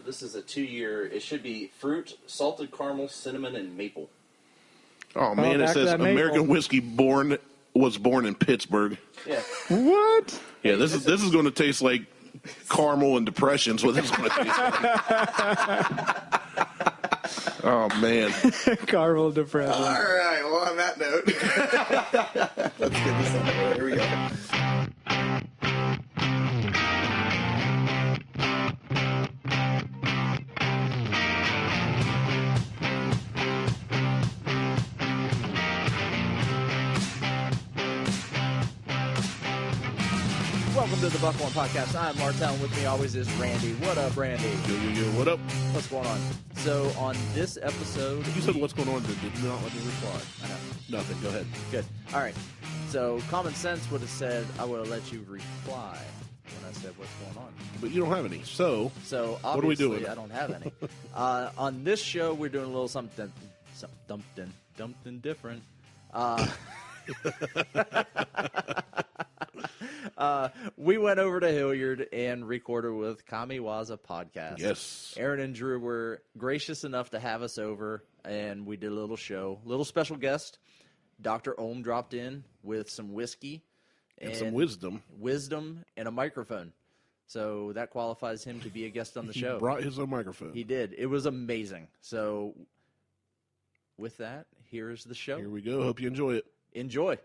This is a 2-year. It should be fruit, salted caramel, cinnamon, and maple. Oh, man, it says American whiskey was born in Pittsburgh. Yeah. What? Yeah, this is going to taste like caramel and depression is what this is going to taste like. Oh, man. Caramel depression. All right, well, on that note, let's get this on the road. Here we go. Welcome to the Buckhorn Podcast. I'm Martelle, and with me always is Randy. What up, Randy? Yo, what up? What's going on? So, on this episode... You said what's going on, did you not let me reply? I know. Nothing, go ahead. Good. All right. So, common sense would have said, I would have let you reply when I said what's going on. But you don't have any, so So, what are we doing? I don't have any. On this show, we're doing a little something different. We went over to Hilliard and recorded with Kamiwaza Podcast. Yes. Aaron and Drew were gracious enough to have us over, and we did a little show. Little special guest, Dr. Ohm dropped in with some whiskey. And some wisdom. Wisdom and a microphone. So that qualifies him to be a guest on the show. He brought his own microphone. He did. It was amazing. So with that, here's the show. Here we go. Hope you enjoy it. Enjoy.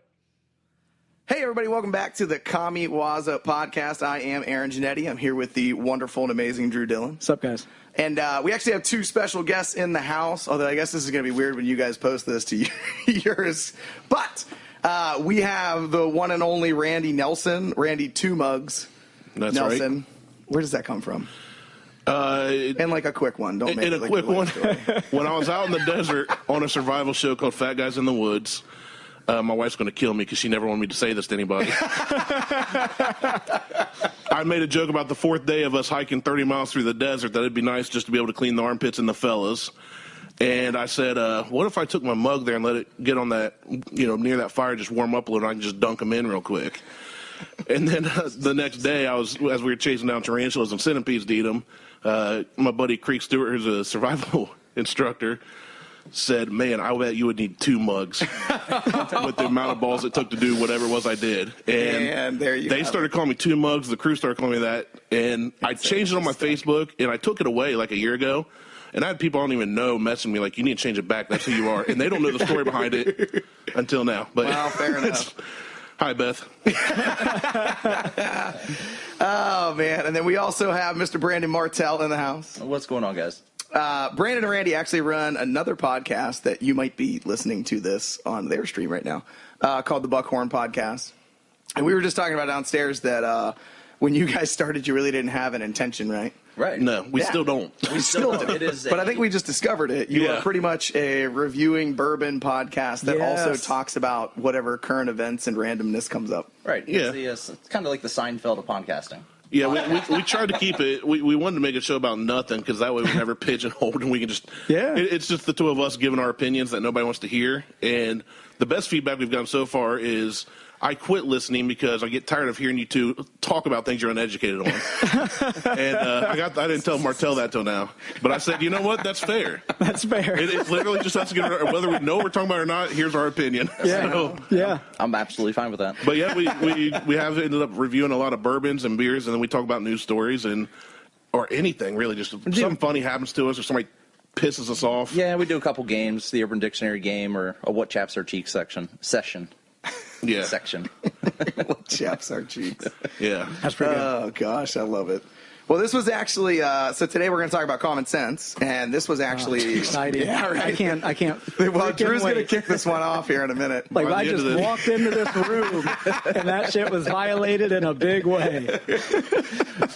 Hey, everybody. Welcome back to the Kamiwaza Podcast. I am Aaron Giannetti. I'm here with the wonderful and amazing Drew Dillon. What's up, guys? And we actually have two special guests in the house, although I guess this is going to be weird when you guys post this to yours. But we have the one and only Randy Nelson, Randy Two Mugs. That's Nelson. right. Where does that come from? And like a quick one. Don't make in it a like quick a one. story. When I was out in the desert on a survival show called Fat Guys in the Woods, my wife's going to kill me because she never wanted me to say this to anybody. I made a joke about the fourth day of us hiking 30 miles through the desert that it'd be nice just to be able to clean the armpits and the fellas. And I said, what if I took my mug there and let it get on that, near that fire, just warm up a little, and I can just dunk them in real quick. And then the next day, as we were chasing down tarantulas and centipedes to eat them, my buddy Creek Stewart, who's a survival instructor, said, man, I bet you would need 2 mugs with the amount of balls it took to do whatever it was I did. And there you they started calling me 2 mugs. The crew started calling me that. And I changed it on my Facebook, and I took it away like a year ago. And I had people I don't even know messaging me like, you need to change it back. That's who you are. And they don't know the story behind it until now. But well, fair enough. Hi, Beth. Oh, man. And then we also have Mr. Brandon Martelle in the house. What's going on, guys? Brandon and Randy actually run another podcast that you might be listening to this on their stream right now called the Buckhorn Podcast. And we were just talking about downstairs that when you guys started, you really didn't have an intention, right? Right. No, we still don't. We still don't. It is but I think we just discovered it. You are pretty much a reviewing bourbon podcast that also talks about whatever current events and randomness comes up. Right. Yeah. It's kind of like the Seinfeld of podcasting. Yeah, we tried to keep it. We wanted to make a show about nothing because that way we never pigeonholed and we can just. Yeah. It's just the two of us giving our opinions that nobody wants to hear. And the best feedback we've gotten so far is I quit listening because I get tired of hearing you two talk about things you're uneducated on. And I didn't tell Martelle that till now. But I said, you know what? That's fair. That's fair. It's literally just us getting whether we know what we're talking about or not. Here's our opinion. Yeah. So, Yeah. I'm absolutely fine with that. but yeah, we have ended up reviewing a lot of bourbons and beers, and then we talk about news stories or anything really. Just something funny happens to us, or somebody pisses us off. Yeah, we do a couple games, the Urban Dictionary game or a What Chaps Our Cheeks session. Yeah. Section. What chaps our cheeks. Yeah. That's pretty good. Oh, gosh, I love it. Well, this was actually, so today we're going to talk about common sense, and this was actually. Exciting. Yeah, right. I can't. Well, Drew's going to kick this one off here in a minute. Like, By I the end just of this. walked into this room, and that shit was violated in a big way.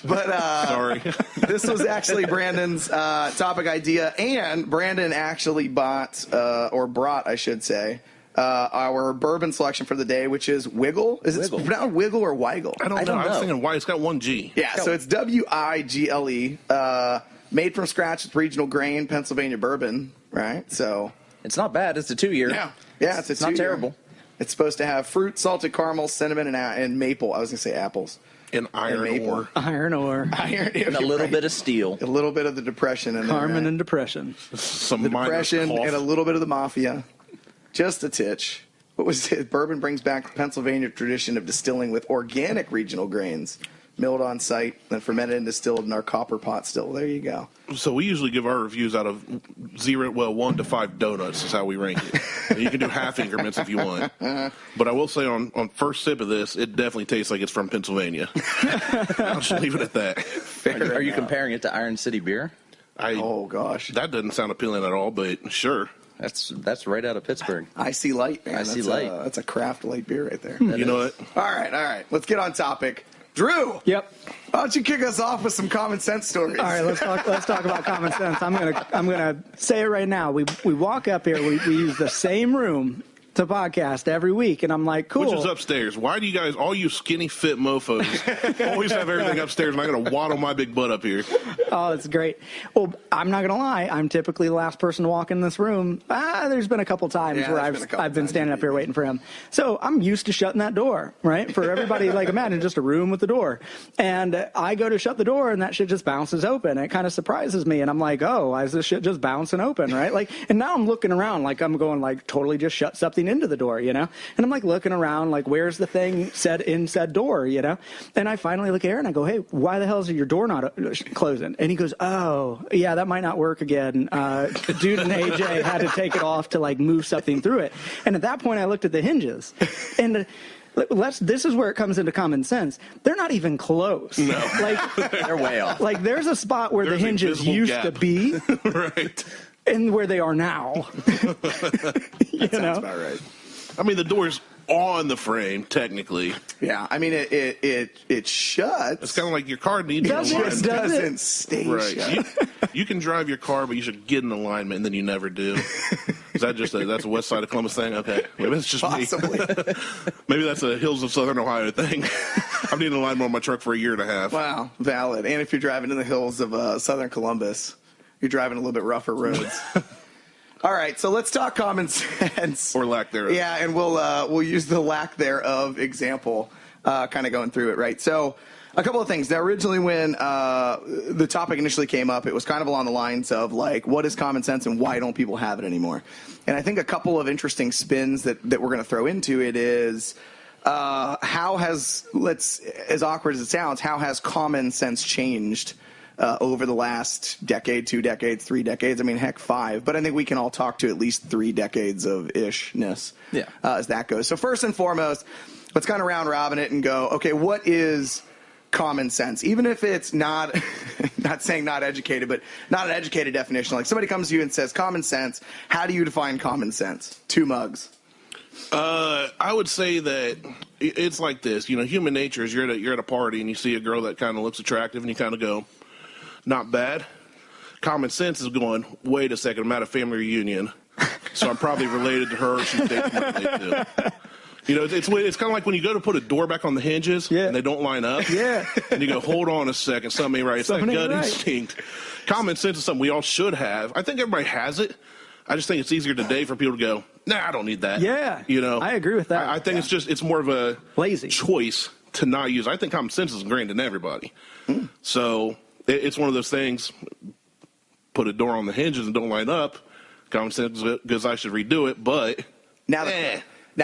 But Sorry. this was actually Brandon's topic idea, and Brandon actually brought, I should say, our bourbon selection for the day, which is Wiggle. Is it pronounced Wiggle or Weigel? I don't know. I was thinking why. It's got one G. Yeah, so it's Wigle. Made from scratch with regional grain, Pennsylvania bourbon, right? So It's not bad. It's a 2-year. Yeah, it's not 2-year. terrible. It's supposed to have fruit, salted caramel, cinnamon, and maple. I was going to say apples. And iron maple. ore. Iron ore. And a little bit of steel. A little bit of the depression in Carmen there. and depression. Some The minor depression cough. and a little bit of the mafia. Just a titch. What was it? Bourbon brings back the Pennsylvania tradition of distilling with organic regional grains, milled on site, then fermented and distilled in our copper pot still. There you go. So we usually give our reviews out of 1 to 5 donuts is how we rank it. And you can do half increments if you want. But I will say on first sip of this, it definitely tastes like it's from Pennsylvania. I'll just leave it at that. Are you comparing it to Iron City beer? Oh, gosh. That doesn't sound appealing at all, but sure. That's right out of Pittsburgh. I see light, man. I see light. That's a craft light beer right there. You know what? All right. Let's get on topic. Drew. Yep. Why don't you kick us off with some common sense stories? All right, let's talk about common sense. I'm gonna say it right now. We walk up here. We use the same room to podcast every week, and I'm like, cool. Which is upstairs. Why do you guys, all you skinny fit mofos, always have everything upstairs, and I got to waddle my big butt up here? Oh, it's great. Well, I'm not gonna lie. I'm typically the last person to walk in this room. There's been a couple times where I've been standing up here waiting for him. So I'm used to shutting that door, right? For everybody, like imagine just a room with the door, and I go to shut the door, and that shit just bounces open. It kind of surprises me, and I'm like, oh, why is this shit just bouncing open, right? Like, and now I'm looking around, like I'm going, like totally just shut something into the door, and I'm like looking around, like where's the thing said in said door, and I finally look at Aaron, I go, hey, why the hell is your door not closing? And he goes, oh yeah, that might not work again. Dude and AJ had to take it off to like move something through it. And at that point I looked at the hinges, and this is where it comes into common sense. They're not even close. No. Like They're way off. like there's a spot where There's the hinges invisible used gap. to be Right. and where they are now. Sounds about right. I mean, the door's on the frame, technically. Yeah, I mean, it shuts. It's kind of like your car needs Does it? alignment. Does it? Doesn't stay Right. shut. You can drive your car, but you should get in alignment, and then you never do. Is that just that's a West Side of Columbus thing? Okay. Maybe that's just Possibly. me. Maybe that's a Hills of Southern Ohio thing. I've needed alignment on my truck for a year and a half. Wow, valid. And if you're driving in the hills of southern Columbus, you're driving a little bit rougher roads. All right, so let's talk common sense. Or lack thereof. Yeah, and we'll use the lack thereof example, kind of going through it, right? So a couple of things. Now, originally when the topic initially came up, it was kind of along the lines of, like, what is common sense and why don't people have it anymore? And I think a couple of interesting spins that we're going to throw into it is how has, as awkward as it sounds, how has common sense changed over the last decade, 2 decades, 3 decades? I mean, heck, 5. But I think we can all talk to at least 3 decades of ishness as that goes. So first and foremost, let's kind of round robin it and go, okay, what is common sense? Even if it's not, not saying not educated, but not an educated definition. Like somebody comes to you and says common sense. How do you define common sense? 2 mugs. I would say that it's like this. Human nature is you're at a party and you see a girl that kind of looks attractive and you kind of go, not bad. Common sense is going, wait a second, I'm at a family reunion, so I'm probably related to her. She's dating my relate to. It's kind of like when you go to put a door back on the hinges and they don't line up. Yeah. And you go, hold on a second, something ain't right. It's Something that ain't gut right. instinct. Common sense is something we all should have. I think everybody has it. I just think it's easier today for people to go, nah, I don't need that. Yeah. I agree with that. I think it's more of a Lazy choice to not use. I think common sense is ingrained in everybody. So it's one of those things, put a door on the hinges and don't line up. Common sense because I should redo it, but Now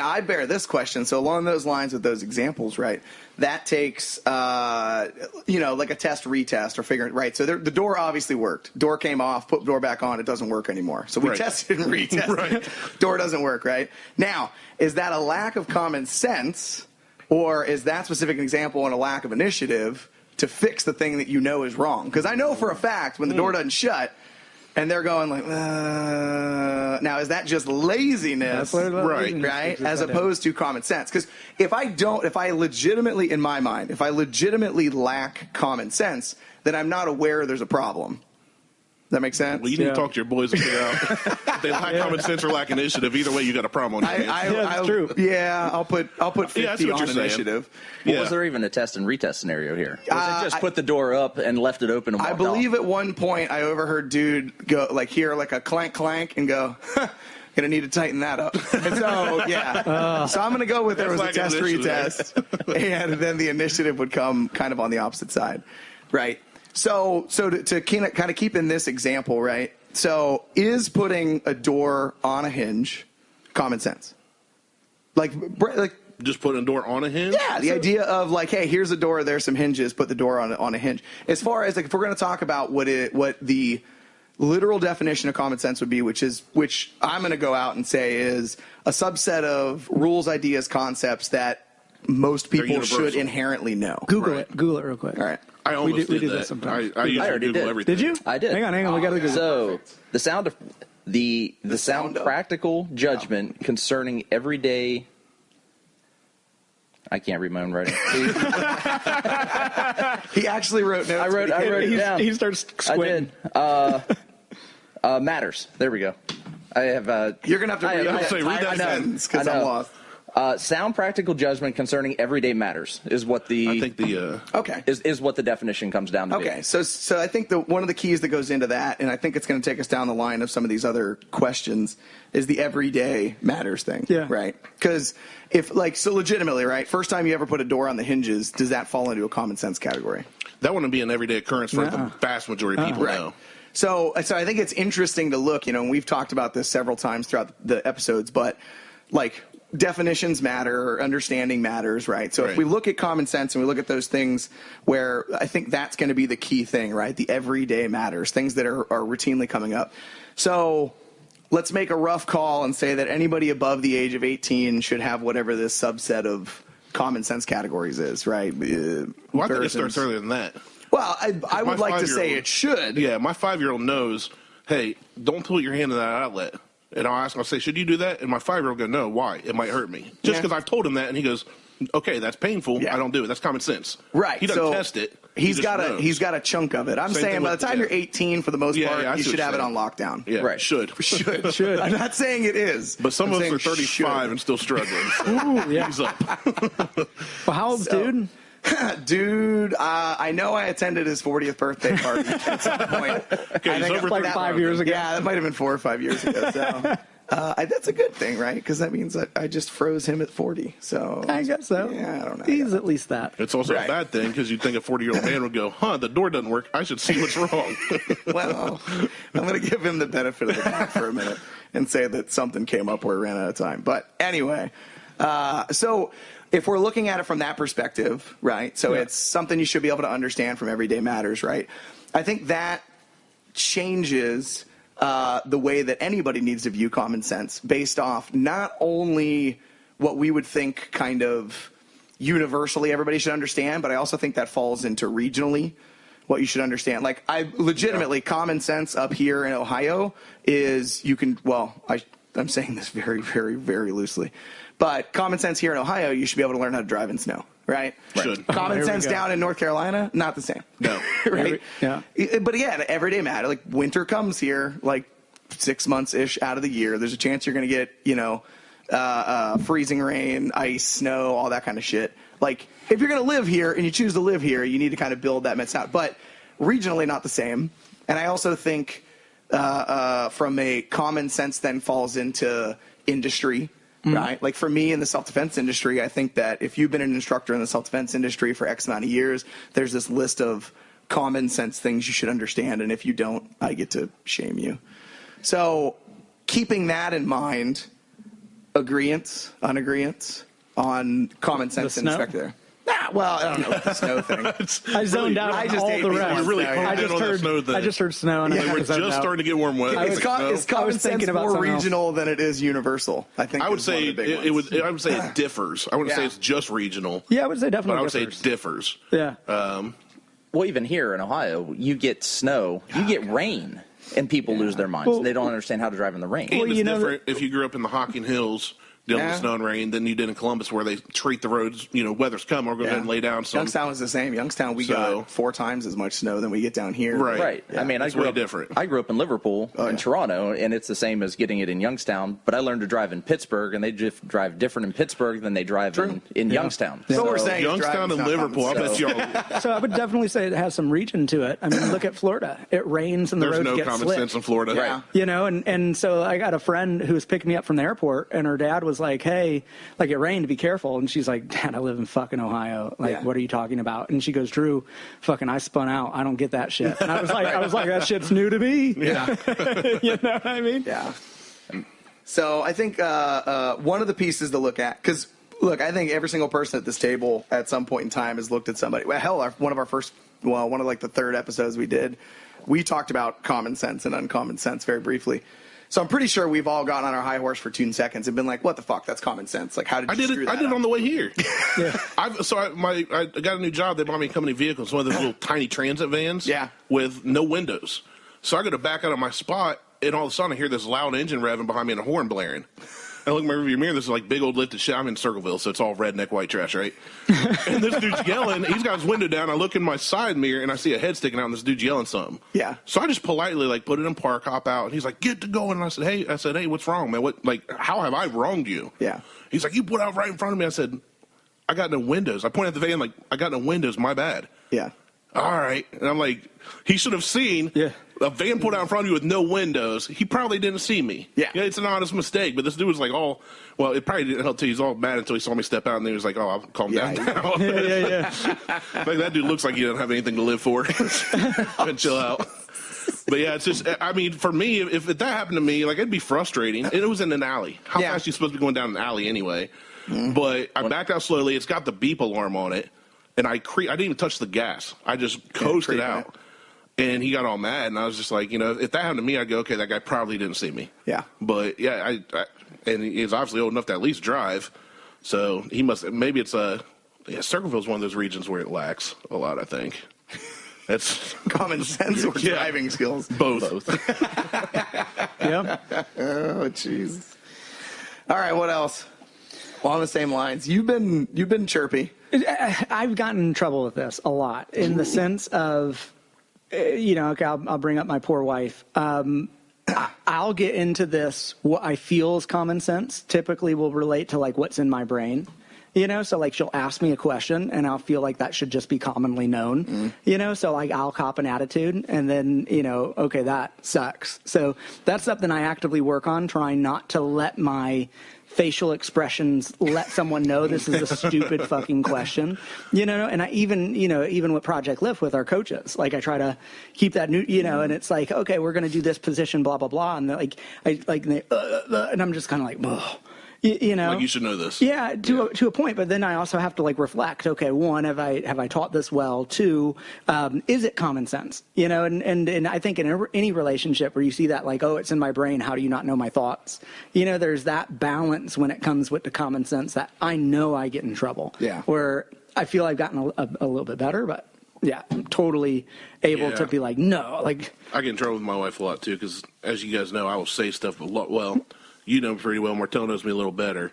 I bear this question. So along those lines with those examples, right, that takes, like a test, retest, or figuring, right? So the door obviously worked. Door came off, put the door back on. It doesn't work anymore. So we tested and retested. Right. Door doesn't work, right? Now, is that a lack of common sense, or is that specific example and a lack of initiative to fix the thing that you know is wrong? Because I know for a fact when the door doesn't shut, and they're going like, now is that just laziness, right? As opposed to common sense? Because if I legitimately, in my mind, if I legitimately lack common sense, then I'm not aware there's a problem. That makes sense? Well, you need to talk to your boys and figure out if they lack common sense or lack initiative. Either way, you got a problem on your hands. that's true. Yeah, I'll put 50 that's what on you're saying. initiative. Was there even a test and retest scenario here? Was it just put the door up and left it open and walked I believe off? at one point I overheard dude go hear a clank clank and go, Going to need to tighten that up. And so, yeah. So I'm going to go with there was a test retest, and then the initiative would come kind of on the opposite side, right? So to kind of keep in this example, right? So is putting a door on a hinge common sense? Like just putting a door on a hinge? Yeah, the idea of like, hey, here's a door, there's some hinges, put the door on a hinge. As far as like, if we're going to talk about what the literal definition of common sense would be, which I'm going to go out and say is a subset of rules, ideas, concepts that most people should inherently know. Google it real quick. All right. I almost we do that. that sometimes. I usually Google everything. Did you? I did. Hang on. We got to Google. So the sound practical judgment concerning everyday. I can't read my own writing. He actually wrote notes. I wrote it down. He starts squinting. I did. Matters. There we go. I have. You're gonna have to read that sentence because I'm lost. Sound practical judgment concerning everyday matters is what the I think the is what the definition comes down to. Okay, so I think one of the keys that goes into that, and I think it's going to take us down the line of some of these other questions, is the everyday matters thing. Yeah. Right. Because legitimately, right? First time you ever put a door on the hinges, does that fall into a common sense category? that wouldn't be an everyday occurrence for the vast majority of people now. So I think it's interesting to look, and we've talked about this several times throughout the episodes, but like definitions matter, understanding matters, right? So if we look at common sense and we look at those things where I think that's going to be the key thing, right? The everyday matters, things that are routinely coming up. So let's make a rough call and say that anybody above the age of 18 should have whatever this subset of common sense categories is, right? Well, I think it starts earlier than that. Well, I would like to say it should. Yeah, my 5-year-old knows, hey, don't put your hand in that outlet. And I'll say, should you do that? And my 5-year-old go, no, why? It might hurt me. Just because I've told him that, and he goes, okay, that's painful. I don't do it. That's common sense. Right. He doesn't test it. He's got a chunk of it. I'm saying by the time you're 18, for the most part, you should have it on lockdown. Yeah, right. Should. I'm not saying it is. But some of us are 35 and still struggling. So Ooh, yeah. He's up. Well, how old, dude? Dude, I know I attended his 40th birthday party at some point. Okay, I think over like 5 years ago. Yeah, that might have been 4 or 5 years ago. So. That's a good thing, right? Because that means that I just froze him at 40. So I guess so. Yeah, I don't know. He's at least that. It's also a bad thing because you'd think a 40-year-old man would go, the door doesn't work. I should see what's wrong. Well, I'm going to give him the benefit of the doubt for a minute and say that something came up where he ran out of time. But anyway, so if we're looking at it from that perspective, right, so it's something you should be able to understand from everyday matters, right? I think that changes the way that anybody needs to view common sense based off not only what we would think kind of universally everybody should understand, but I also think that falls into regionally what you should understand. Like, common sense up here in Ohio is I'm saying this very, very, very loosely, but common sense here in Ohio, you should be able to learn how to drive in snow. Right? Should. Common sense down in North Carolina, not the same. No. Right? Yeah. But again, everyday matter. Like, winter comes here, like 6 months-ish out of the year. There's a chance you're going to get, freezing rain, ice, snow, all that kind of shit. Like, if you're going to live here and you choose to live here, you need to kind of build that mess out. But regionally, not the same. And I also think from a common sense then falls into industry. Right? Like, for me in the self-defense industry, I think that if you've been an instructor in the self-defense industry for X amount of years, there's this list of common sense things you should understand. And if you don't, I get to shame you. So keeping that in mind, agreeants, unagreeants on common sense in respect there. Well, I don't know the snow thing. I zoned out on all the rest. You're really I just heard snow. And we're just starting to get warm weather. Is common sense more regional than it is universal? I think I would say it differs. I wouldn't say it's just regional. Yeah, I would say definitely. But I would say it differs. Yeah. Well, even here in Ohio, you get snow, you get rain, and people lose their minds. They don't understand how to drive in the rain. And it's different if you grew up in the Hocking Hills dealing with snow and rain than you did in Columbus, where they treat the roads, weather's coming, we're going to go ahead and lay down some. Youngstown was the same. Youngstown, we got 4 times as much snow than we get down here. Right. Yeah. I mean, it's way different. I grew up in Liverpool, in Toronto, and it's the same as getting it in Youngstown, but I learned to drive in Pittsburgh, and they just drive different in Pittsburgh than they drive in Youngstown. So we're saying Youngstown and Liverpool, I bet y'all. So I would definitely say it has some region to it. I mean, look at Florida. It rains and the roads There's no get common slick. sense in Florida. Right. And so I got a friend who was picking me up from the airport, and her dad was like, hey, like it rained, be careful. And she's like, Dad, I live in fucking Ohio. Like, what are you talking about? And she goes, Drew, fucking I spun out. I don't get that shit. And I was like, that shit's new to me. Yeah. You know what I mean? Yeah. So I think one of the pieces to look at, because look, I think every single person at this table at some point in time has looked at somebody. Well, hell, one of the third episodes we did, we talked about common sense and uncommon sense very briefly. So I'm pretty sure we've all gotten on our high horse for 2 seconds and been like, "What the fuck? That's common sense." Like, how did you screw that I did up? it on the way here. I got a new job. They bought me a company vehicle. It's one of those little tiny transit vans. With no windows. So I go to back out of my spot, and all of a sudden I hear this loud engine revving behind me and a horn blaring. I look in my rearview mirror. This is like big old lifted shit. I'm in Circleville, so it's all redneck white trash, right? And this dude's yelling. He's got his window down. I look in my side mirror, and I see a head sticking out, and this dude's yelling something. Yeah. So I just politely put it in park, hop out, and he's like, "Get to going." And I said, "Hey, what's wrong, man? How have I wronged you?" Yeah. He's like, "You put out right in front of me." I said, "I got no windows." I pointed at the van like, "I got no windows. My bad." Yeah. All right. And I'm like, he should have seen a van put out in front of you with no windows. He probably didn't see me. Yeah. It's an honest mistake. But this dude was like it probably didn't help too. He's all mad until he saw me step out, and he was like, "Oh, I'll calm down now." Like, that dude looks like he doesn't have anything to live for. And chill out. But yeah, it's just, I mean, for me, if that happened to me, like, it'd be frustrating. And it was in an alley. How fast are you supposed to be going down an alley anyway? But I backed out slowly. It's got the beep alarm on it. And I didn't even touch the gas. I just coasted out. And he got all mad. And I was just like, if that happened to me, I'd go, okay, that guy probably didn't see me. Yeah. But yeah, and he's obviously old enough to at least drive. So he maybe it's Circleville's one of those regions where it lacks a lot, I think. That's common sense or driving skills. Both. Yeah. Oh, jeez. All right, what else? Along the same lines, you've been chirpy. I've gotten in trouble with this a lot in the sense of, okay, I'll bring up my poor wife. I'll get into this. What I feel is common sense typically will relate to like what's in my brain. So like she'll ask me a question and I'll feel like that should just be commonly known, so like I'll cop an attitude and then, okay, that sucks. So that's something I actively work on, trying not to let my facial expressions let someone know this is a stupid fucking question, and I even with Project Lift with our coaches, like I try to keep that new, and it's like, okay, we're going to do this position, blah, blah, blah. And and I'm just kind of like, ugh. Like, you should know this. Yeah, to a point, but then I also have to like reflect. Okay, one, have I taught this well? Two, is it common sense? And I think in any relationship where you see that, like, oh, it's in my brain. How do you not know my thoughts? There's that balance when it comes with the common sense that I know I get in trouble. Yeah. Where I feel I've gotten a little bit better, but yeah, I'm totally able to be like, no, like. I get in trouble with my wife a lot too, because as you guys know, I will say stuff a lot. Well. You know pretty well. Martelle knows me a little better.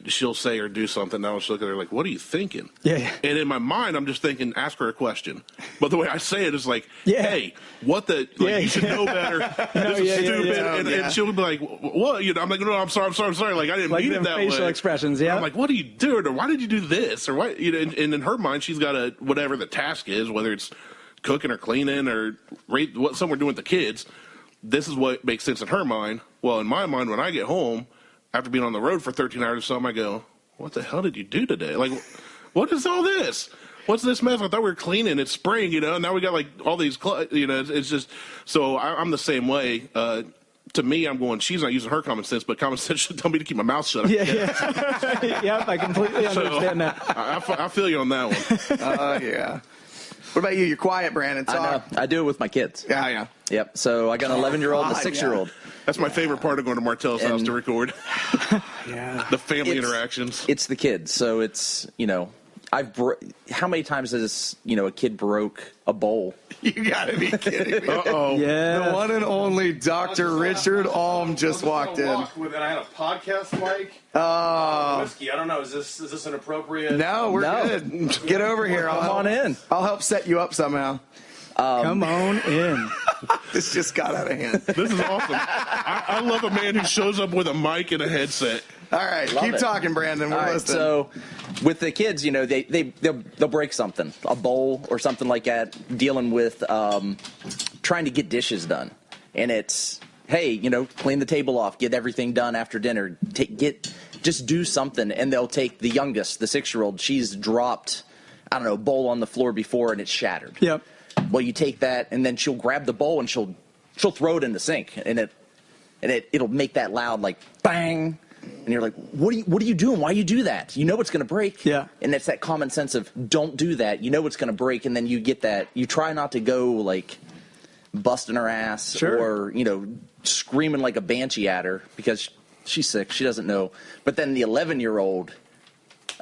She'll say or do something, and I'll just look at her like, "What are you thinking?" Yeah. And in my mind, I'm just thinking, ask her a question. But the way I say it is like, "Hey, what the? Like, you should know better. This is stupid." And she'll be like, "What?" I'm like, "No, I'm sorry. Like, I didn't mean it that way." Facial expressions. Yeah. I'm like, "What are you doing? Or why did you do this? Or what?" And in her mind, she's got whatever the task is, whether it's cooking or cleaning or what some we're doing with the kids. This is what makes sense in her mind. Well, in my mind, when I get home, after being on the road for 13 hours or something, I go, what the hell did you do today? Like, what is all this? What's this mess? I thought we were cleaning. It's spring, and now we got, like, all these, it's just, so I'm the same way. To me, I'm going, she's not using her common sense, but common sense should tell me to keep my mouth shut. Yeah. Yep, I completely understand that. I feel you on that one. Yeah. What about you? You're quiet, Brandon. Talk. I do it with my kids. Yeah. Yep. So I got an 11-year-old and a 6-year-old. That's my favorite part of going to Martelle's house to record. The family interactions. It's the kids. So it's, how many times has a kid broke a bowl? You gotta be kidding me. Uh-oh. Yeah. The one and only Dr. Richard Alm just walked in. And I had a podcast mic. Whiskey. I don't know. Is this inappropriate? No, we're good. Get over here. Come on in. I'll help set you up somehow. Come on in. This just got out of hand. This is awesome. I love a man who shows up with a mic and a headset. All right, keep talking, Brandon. We're listening. So, with the kids, they'll break something, a bowl or something like that, dealing with trying to get dishes done, and it's hey, clean the table off, get everything done after dinner, just do something, and they'll take the youngest, the 6-year-old. She's dropped, I don't know, a bowl on the floor before, and it's shattered. Yep. Well, you take that, and then she'll grab the bowl and she'll throw it in the sink, and it'll make that loud like bang. And you're like, what are you doing? Why you do that? You know it's going to break. Yeah. And it's that common sense of don't do that. You know it's going to break, and then you get that. You try not to go like busting her ass Sure. or screaming like a banshee at her because she's sick. She doesn't know. But then the 11-year-old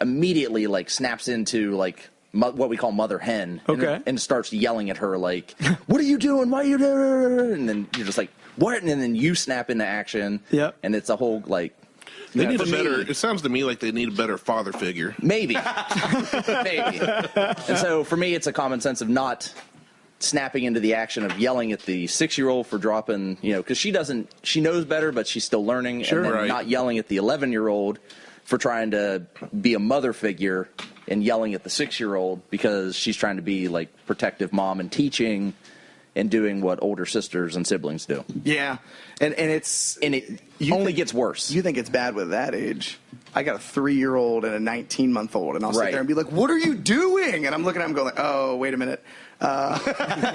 immediately like snaps into like what we call mother hen. Okay. And starts yelling at her like, "What are you doing? Why are you doing?" And then you're just like, "What?" And then you snap into action. Yep. And it's a whole like. They need a better. It sounds to me like they need a better father figure. Maybe. Maybe. And so for me, it's a common sense of not snapping into the action of yelling at the 6-year-old for dropping, because she knows better, but she's still learning. Sure. And then Right. not yelling at the 11-year-old for trying to be a mother figure and yelling at the 6-year-old because she's trying to be like protective mom and teaching and doing what older sisters and siblings do. Yeah, and it only gets worse. You think it's bad with that age? I got a 3-year-old and a 19-month-old, and I'll sit there and be like, "What are you doing?" And I'm looking at him going, like, "Oh, wait a minute."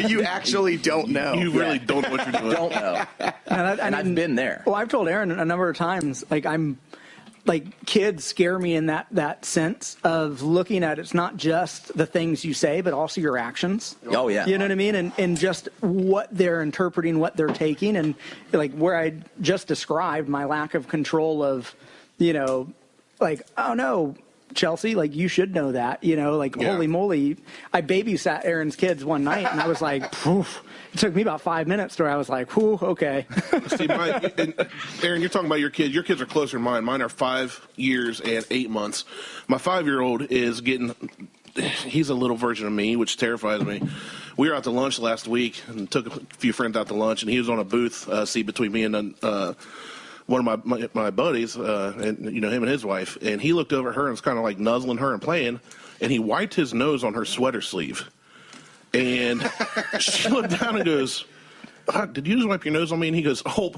You actually don't know. You really don't know what you're doing. Don't know. And I've been there. Well, I've told Aaron a number of times, kids scare me in that sense of looking at it's not just the things you say, but also your actions. Oh, yeah. You know what I mean? And just what they're interpreting, what they're taking. And like where I just described my lack of control of, oh no, Chelsea, like you should know that, holy moly. I babysat Aaron's kids one night and I was like, poof. It took me about 5 minutes where I was like, whew, okay. See, Aaron, you're talking about your kids. Your kids are closer than mine. Mine are 5 years and 8 months. My 5-year-old is he's a little version of me, which terrifies me. We were out to lunch last week and took a few friends out to lunch, and he was on a booth seat between me and one of my buddies, and him and his wife. And he looked over at her and was kind of like nuzzling her and playing, and he wiped his nose on her sweater sleeve. And she looked down and goes, "Did you just wipe your nose on me?" And he goes, "Oh,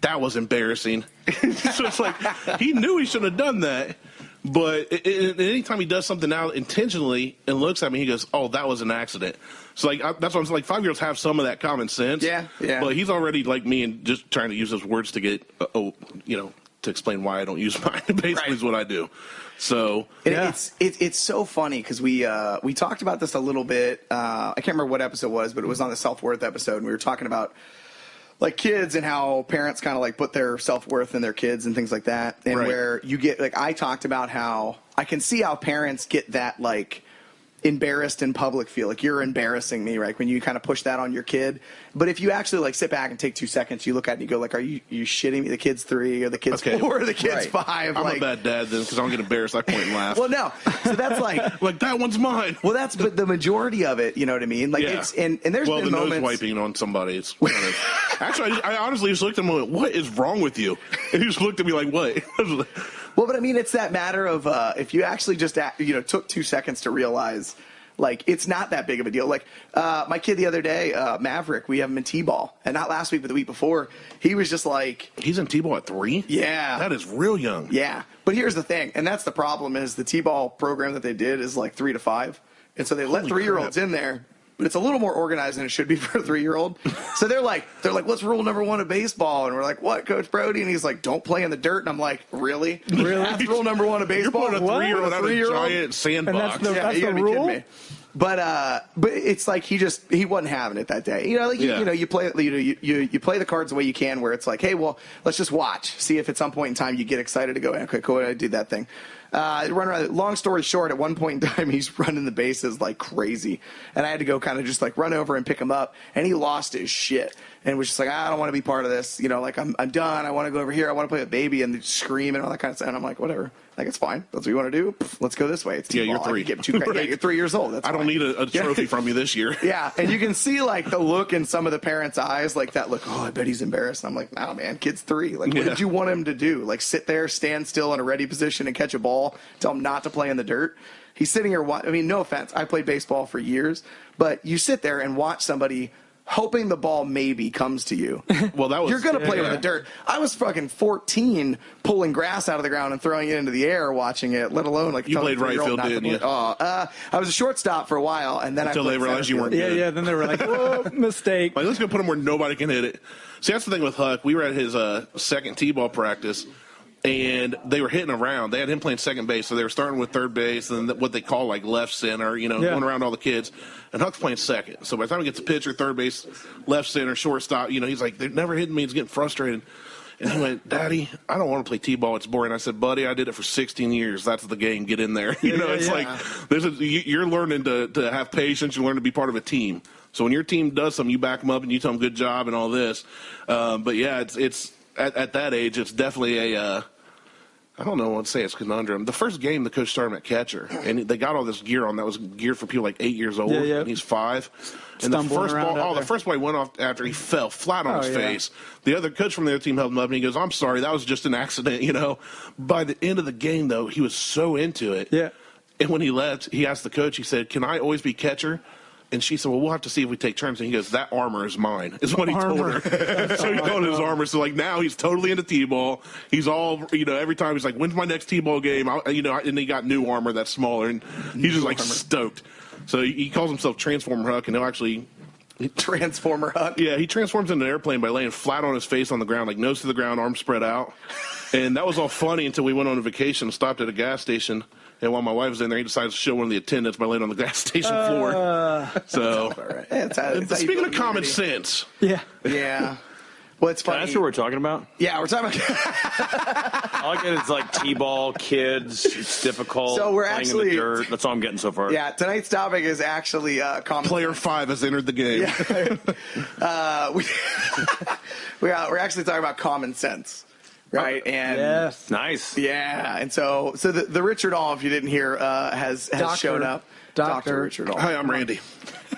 that was embarrassing." So it's like he knew he shouldn't have done that. But anytime he does something now intentionally and looks at me, he goes, "Oh, that was an accident." So that's why I'm like 5-year-olds have some of that common sense. Yeah. But he's already like me and just trying to use those words to get to explain why I don't use mine. Basically, is what I do. So it's so funny because we talked about this a little bit. I can't remember what episode it was, but it was on the self-worth episode, and we were talking about like kids and how parents kind of like put their self-worth in their kids and things like that. And where you get like I talked about how I can see how parents get that like embarrassed in public feel like you're embarrassing me, right? When you kind of push that on your kid. But if you actually like sit back and take 2 seconds, you look at it and you go like, are you shitting me? The kid's 3 or the kid's 4 or the kid's 5. I'm a bad dad then because I don't get embarrassed. I point and laugh. Well, no. So that's like like that one's mine. Well, but the majority of it, you know what I mean? Like it's and there's been the moments. Nose wiping on somebody. It's kind of, actually, I honestly just looked at him and went, "What is wrong with you?" And he just looked at me like, "What?" Well, but I mean, it's that matter of if you actually just took 2 seconds to realize. Like, it's not that big of a deal. Like, my kid the other day, Maverick, we have him in T-ball. And not last week, but the week before, he was just like... He's in T-ball at 3? Yeah. That is real young. Yeah. But here's the thing, and that's the problem, is the T-ball program that they did is like 3 to 5. And so they let 3-year-olds in there. But it's a little more organized than it should be for a 3-year-old. So they're like, what's rule number 1 of baseball? And we're like, what, Coach Brody? And he's like, don't play in the dirt. And I'm like, really? That's rule number 1 of baseball? You're putting a 3-year-old out of a giant sandbox. And that's you gotta the be rule? kidding me. But it's like he wasn't having it that day. You play you play the cards the way you can, where it's like, hey, well, let's just watch, see if at some point in time you get excited to go, okay, cool, I did that thing. Run around. Long story short, at one point in time, he's running the bases like crazy, and I had to go kind of just like run over and pick him up, and he lost his shit and was just like, I don't want to be part of this, like I'm done. I want to go over here. I want to play with baby, and they scream and all that kind of stuff. And I'm like, whatever, like it's fine. That's what you want to do. Let's go this way. It's T-ball. You're 3. Yeah, you're 3 years old. That's I don't need a trophy from you this year. Yeah, and you can see like the look in some of the parents' eyes, like that look. Oh, I bet he's embarrassed. I'm like, no, man, kid's 3. Like, what did you want him to do? Like, sit there, stand still in a ready position, and catch a ball? Tell him not to play in the dirt? He's sitting here. I mean, no offense. I played baseball for years, but you sit there and watch somebody hoping the ball maybe comes to you. Well, you're going to play with the dirt. I was fucking 14 pulling grass out of the ground and throwing it into the air watching it, let alone like you played right field, didn't you? I was a shortstop for a while, and then until they realized you weren't good. Yeah, then they were like, whoa, mistake. Like, let's go put him where nobody can hit it. See, that's the thing with Huck. We were at his second T-ball practice, and they were hitting around. They had him playing second base, so they were starting with third base and then what they call like left center, going around all the kids. And Huck's playing second. So by the time he gets a pitcher, third base, left center, shortstop, he's like, they're never hitting me. He's getting frustrated. And he went, Daddy, I don't want to play T-ball. It's boring. I said, buddy, I did it for 16 years. That's the game. Get in there. Like you're learning to have patience. You learn to be part of a team. So when your team does something, you back them up and you tell them good job and all this. But yeah, it's at that age, it's definitely I don't know what to say. It's a conundrum. The first game, the coach started him at catcher, and they got all this gear on that was geared for people like 8 years old, and he's 5. And the first ball he went off after he fell flat on his face. The other coach from the other team held him up, and he goes, I'm sorry, that was just an accident, By the end of the game, though, he was so into it. Yeah. And when he left, he asked the coach, he said, can I always be catcher? And she said, well, we'll have to see if we take turns. And he goes, that armor is mine, is what he told her. So he called his armor. So, like, now he's totally into T-ball. He's all, every time he's like, when's my next T-ball game? And he got new armor that's smaller. And he's just, like, stoked. So he calls himself Transformer Huck, and he'll actually... Transformer Huck? Yeah, he transforms into an airplane by laying flat on his face on the ground, like nose to the ground, arms spread out. And that was all funny until we went on a vacation, stopped at a gas station. And while my wife was in there, he decided to show one of the attendants by laying on the gas station floor. So, speaking of common sense. Yeah. Yeah. Well, it's funny. That's what we're talking about? Yeah, we're talking about... All I get is like T-ball, kids, it's difficult, so we're playing actually, in the dirt. That's all I'm getting so far. Yeah, tonight's topic is actually common Player sense. 5 has entered the game. Yeah. We're actually talking about common sense. Right, and yes, nice, yeah, and so the Richard All, if you didn't hear, has shown up. Dr. Richard All. Hi, I'm Randy.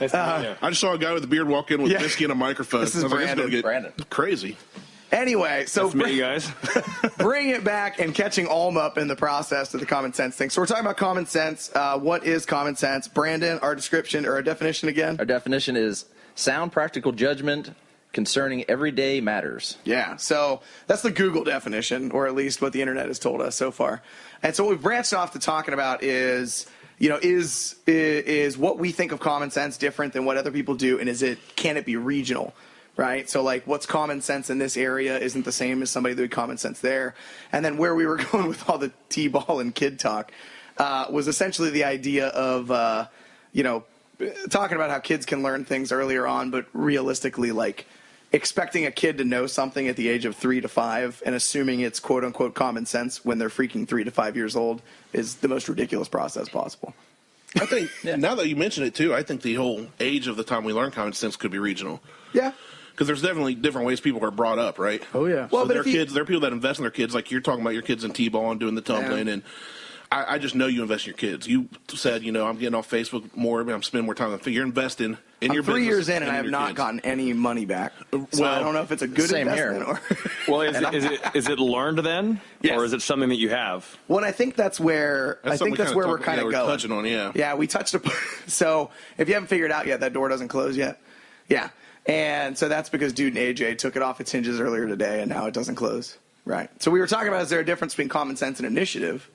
I just saw a guy with a beard walk in with whiskey and a microphone. This is Brandon. Crazy. Anyway, so that's me, guys. Bring it back and catching Alma up in the process of the common sense thing. So we're talking about common sense. What is common sense? Brandon, our description or our definition again? Our definition is sound practical judgment concerning everyday matters. Yeah, so that's the Google definition, or at least what the internet has told us so far. And so what we've branched off to talking about is, is what we think of common sense different than what other people do, and can it be regional? Right? So, like, what's common sense in this area isn't the same as somebody that would common sense there. And then where we were going with all the T-ball and kid talk was essentially the idea of, talking about how kids can learn things earlier on, but realistically, like, expecting a kid to know something at the age of 3 to 5 and assuming it's quote-unquote common sense when they're freaking 3 to 5 years old is the most ridiculous process possible. I think, now that you mention it, too, I think the whole age of the time we learn common sense could be regional. Yeah. Because there's definitely different ways people are brought up, right? Oh, yeah. Well, so there are people that invest in their kids, like you're talking about your kids in T-ball and doing the tumbling, and I just know you invest in your kids. You said, I'm getting off Facebook more, I'm spending more time. You're investing in your business. 3 years in, and I have not gotten any money back. So I don't know if it's a good investment. Well, is it learned then, or is it something that you have? Well, I think that's where we're kind of going. Touching on, yeah, we touched upon. So if you haven't figured it out yet, that door doesn't close yet. Yeah. And so that's because Dude and AJ took it off its hinges earlier today, and now it doesn't close. Right. So we were talking about, is there a difference between common sense and initiative?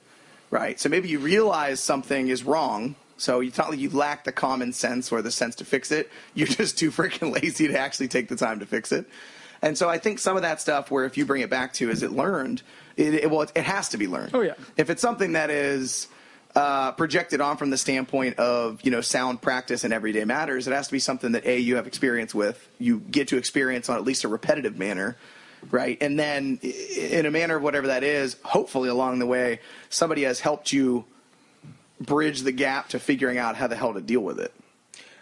Right. So maybe you realize something is wrong. So it's not like you lack the common sense or the sense to fix it. You're just too freaking lazy to actually take the time to fix it. And so I think some of that stuff where if you bring it back to, is it learned? It has to be learned. Oh, yeah. If it's something that is projected on from the standpoint of, sound practice and everyday matters, it has to be something that, A, you have experience with, you get to experience on at least a repetitive manner, right? And then in a manner of whatever that is, hopefully along the way, somebody has helped you bridge the gap to figuring out how the hell to deal with it.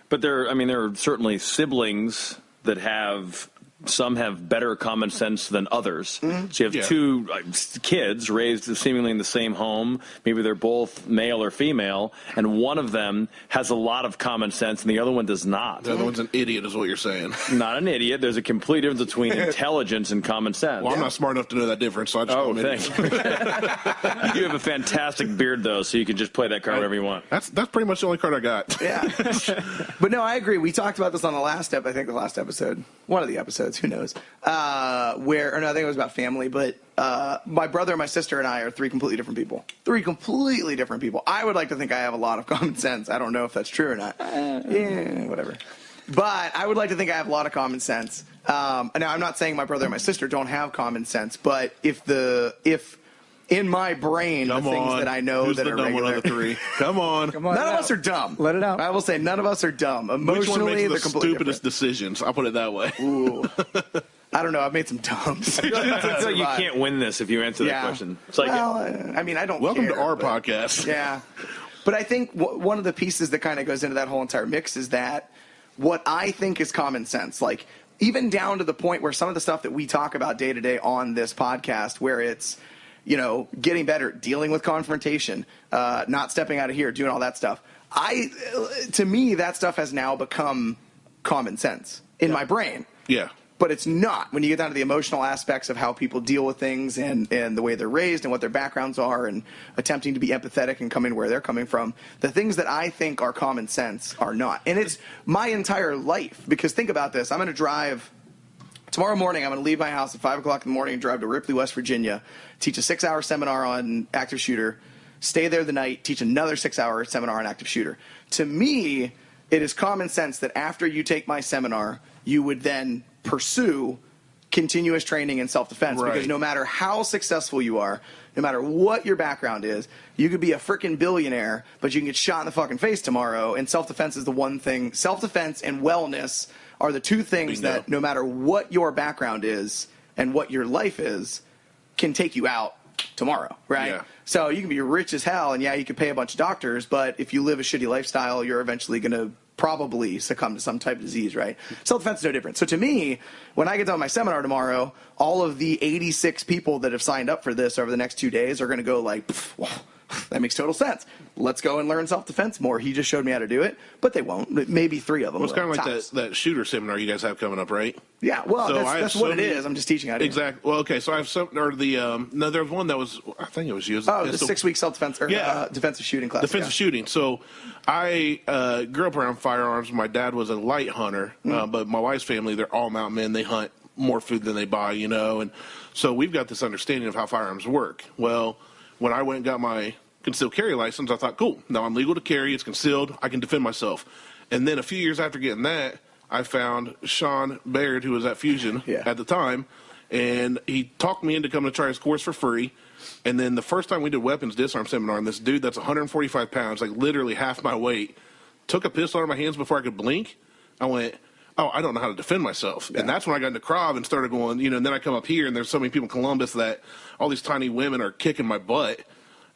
But there are certainly siblings that some have better common sense than others. Mm-hmm. So you have two kids raised seemingly in the same home. Maybe they're both male or female, and one of them has a lot of common sense, and the other one does not. The other one's an idiot, is what you're saying. Not an idiot. There's a complete difference between intelligence and common sense. Well, I'm not smart enough to know that difference, so I just call him idiot. You have a fantastic beard, though, so you can just play that card wherever you want. That's pretty much the only card I got. Yeah. But no, I agree. We talked about this on the last episode, one of the episodes, who knows, I think it was about family, but my brother and my sister and I are three completely different people. I would like to think I have a lot of common sense. I don't know if that's true or not. Whatever. But I would like to think I have a lot of common sense. Now, I'm not saying my brother and my sister don't have common sense, but if in my brain the things that I know Who's that the are dumb regular. one of the three? Come on. None of us are dumb. Let it out. I will say none of us are dumb. Emotionally, Which one makes the stupidest decisions? I'll put it that way. Ooh. I don't know. I've made some dumb decisions. I feel like you can't win this if you answer that question. It's like, I don't Welcome care, to our podcast. Yeah. But I think one of the pieces that kind of goes into that whole entire mix is that what I think is common sense, like even down to the point where some of the stuff that we talk about day to day on this podcast, where it's, getting better, dealing with confrontation, not stepping out of here, doing all that stuff. To me, that stuff has now become common sense in my brain. Yeah. But it's not when you get down to the emotional aspects of how people deal with things and the way they're raised and what their backgrounds are and attempting to be empathetic and come in where they're coming from. The things that I think are common sense are not. And it's my entire life. Because think about this. I'm going to drive tomorrow morning. I'm going to leave my house at 5 o'clock in the morning and drive to Ripley, West Virginia, teach a 6-hour seminar on active shooter, stay there the night, teach another 6-hour seminar on active shooter. To me, it is common sense that after you take my seminar, you would then pursue continuous training in self-defense. Right. Because no matter how successful you are, no matter what your background is, you could be a freaking billionaire, but you can get shot in the fucking face tomorrow, and self-defense is the one thing. Self-defense and wellness are the two things that no matter what your background is and what your life is, can take you out tomorrow, right? Yeah. So you can be rich as hell, and you can pay a bunch of doctors, but if you live a shitty lifestyle, you're eventually going to probably succumb to some type of disease, right? Self-defense is no different. So to me, when I get done with my seminar tomorrow, all of the 86 people that have signed up for this over the next 2 days are going to go like, well, that makes total sense. Let's go and learn self-defense more. He just showed me how to do it, but they won't. Maybe 3 of them. Well, it's kind of like that shooter seminar you guys have coming up, right? Yeah, well, so that's what it is. I'm just teaching how to do it. Exactly. Well, okay, so I have some, or no, there was one that was, I think it was you. The 6-week self-defense, or defensive shooting class. Defensive shooting. So I grew up around firearms. My dad was a light hunter, but my wife's family, they're all mountain men. They hunt more food than they buy, and so we've got this understanding of how firearms work. Well, when I went and got my concealed carry license, I thought, cool, now I'm legal to carry, it's concealed, I can defend myself. And then a few years after getting that, I found Sean Baird, who was at Fusion at the time, and he talked me into coming to try his course for free. And then the first time we did weapons disarm seminar, and this dude that's 145 pounds, like literally half my weight, took a pistol out of my hands before I could blink. I went, oh, I don't know how to defend myself. Yeah. And that's when I got into Krav and started going, and then I come up here, and there's so many people in Columbus that all these tiny women are kicking my butt.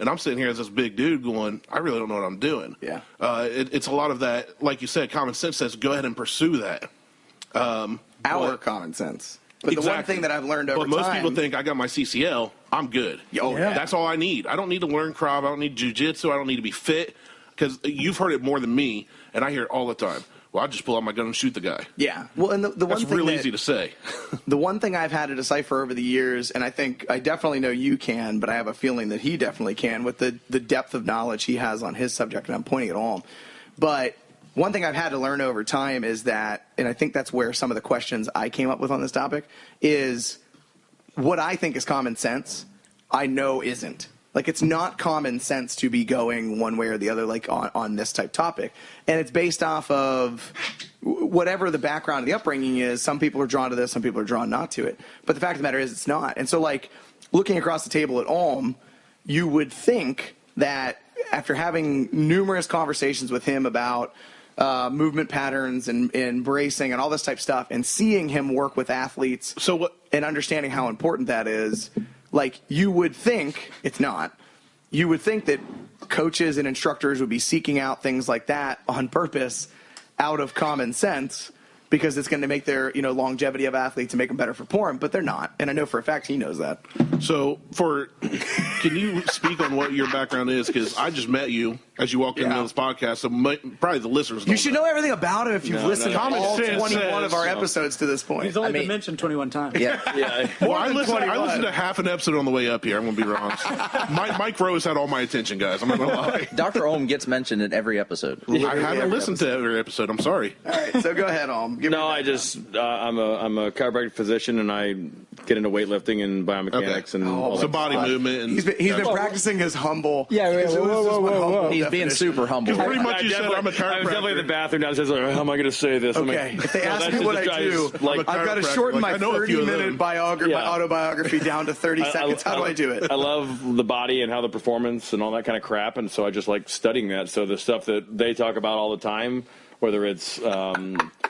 And I'm sitting here as this big dude going, I really don't know what I'm doing. Yeah. It's a lot of that, like you said, common sense says go ahead and pursue that. Common sense. But the one thing that I've learned over time. But most people think I got my CCL, I'm good. That's all I need. I don't need to learn Krav. I don't need jiu-jitsu. I don't need to be fit. Because you've heard it more than me, and I hear it all the time. Well, I just pull out my gun and shoot the guy. Yeah. Well, and the one thing real easy to say. The one thing I've had to decipher over the years, and I definitely know you can, but I have a feeling that he definitely can with the depth of knowledge he has on his subject, and I'm pointing at all. But one thing I've had to learn over time is that, and I think that's where some of the questions I came up with on this topic, is what I think is common sense, I know isn't. Like, it's not common sense to be going one way or the other, like, on this type topic. And it's based off of whatever the background of the upbringing is. Some people are drawn to this, some people are drawn not to it. But the fact of the matter is it's not. And so, like, looking across the table at Ulm, you would think that after having numerous conversations with him about movement patterns and bracing and all this type of stuff, and seeing him work with athletes and understanding how important that is, like, you would think, it's not, you would think that coaches and instructors would be seeking out things like that on purpose out of common sense, because it's going to make their longevity of athletes and make them better for porn, but they're not. And I know for a fact he knows that. So, can you speak on what your background is? Because I just met you as you walked into this podcast, so probably the listeners know. You should know everything about him if you've listened to all 21 of our episodes to this point. He's only been mentioned 21 times. Yeah. Well, I listened to half an episode on the way up here. I'm going to be honest. Mike Rose had all my attention, guys. I'm not going to lie. Dr. Ohm gets mentioned in every episode. I haven't listened to every episode. I'm sorry. All right, so go ahead, Ohm. I'm a chiropractic physician, and I get into weightlifting and biomechanics and all that body movement. And he's been practicing his humble. Yeah, whoa. He's being super humble. Pretty much you said I'm a chiropractor. I was definitely in the bathroom downstairs. Like, how am I going to say this? Okay, if they ask me what I do, I've got to shorten my 30-minute autobiography down to 30 seconds. How do I do it? I love the body and how the performance and all that kind of crap, and so I just like studying that. So the stuff that they talk about all the time, whether it's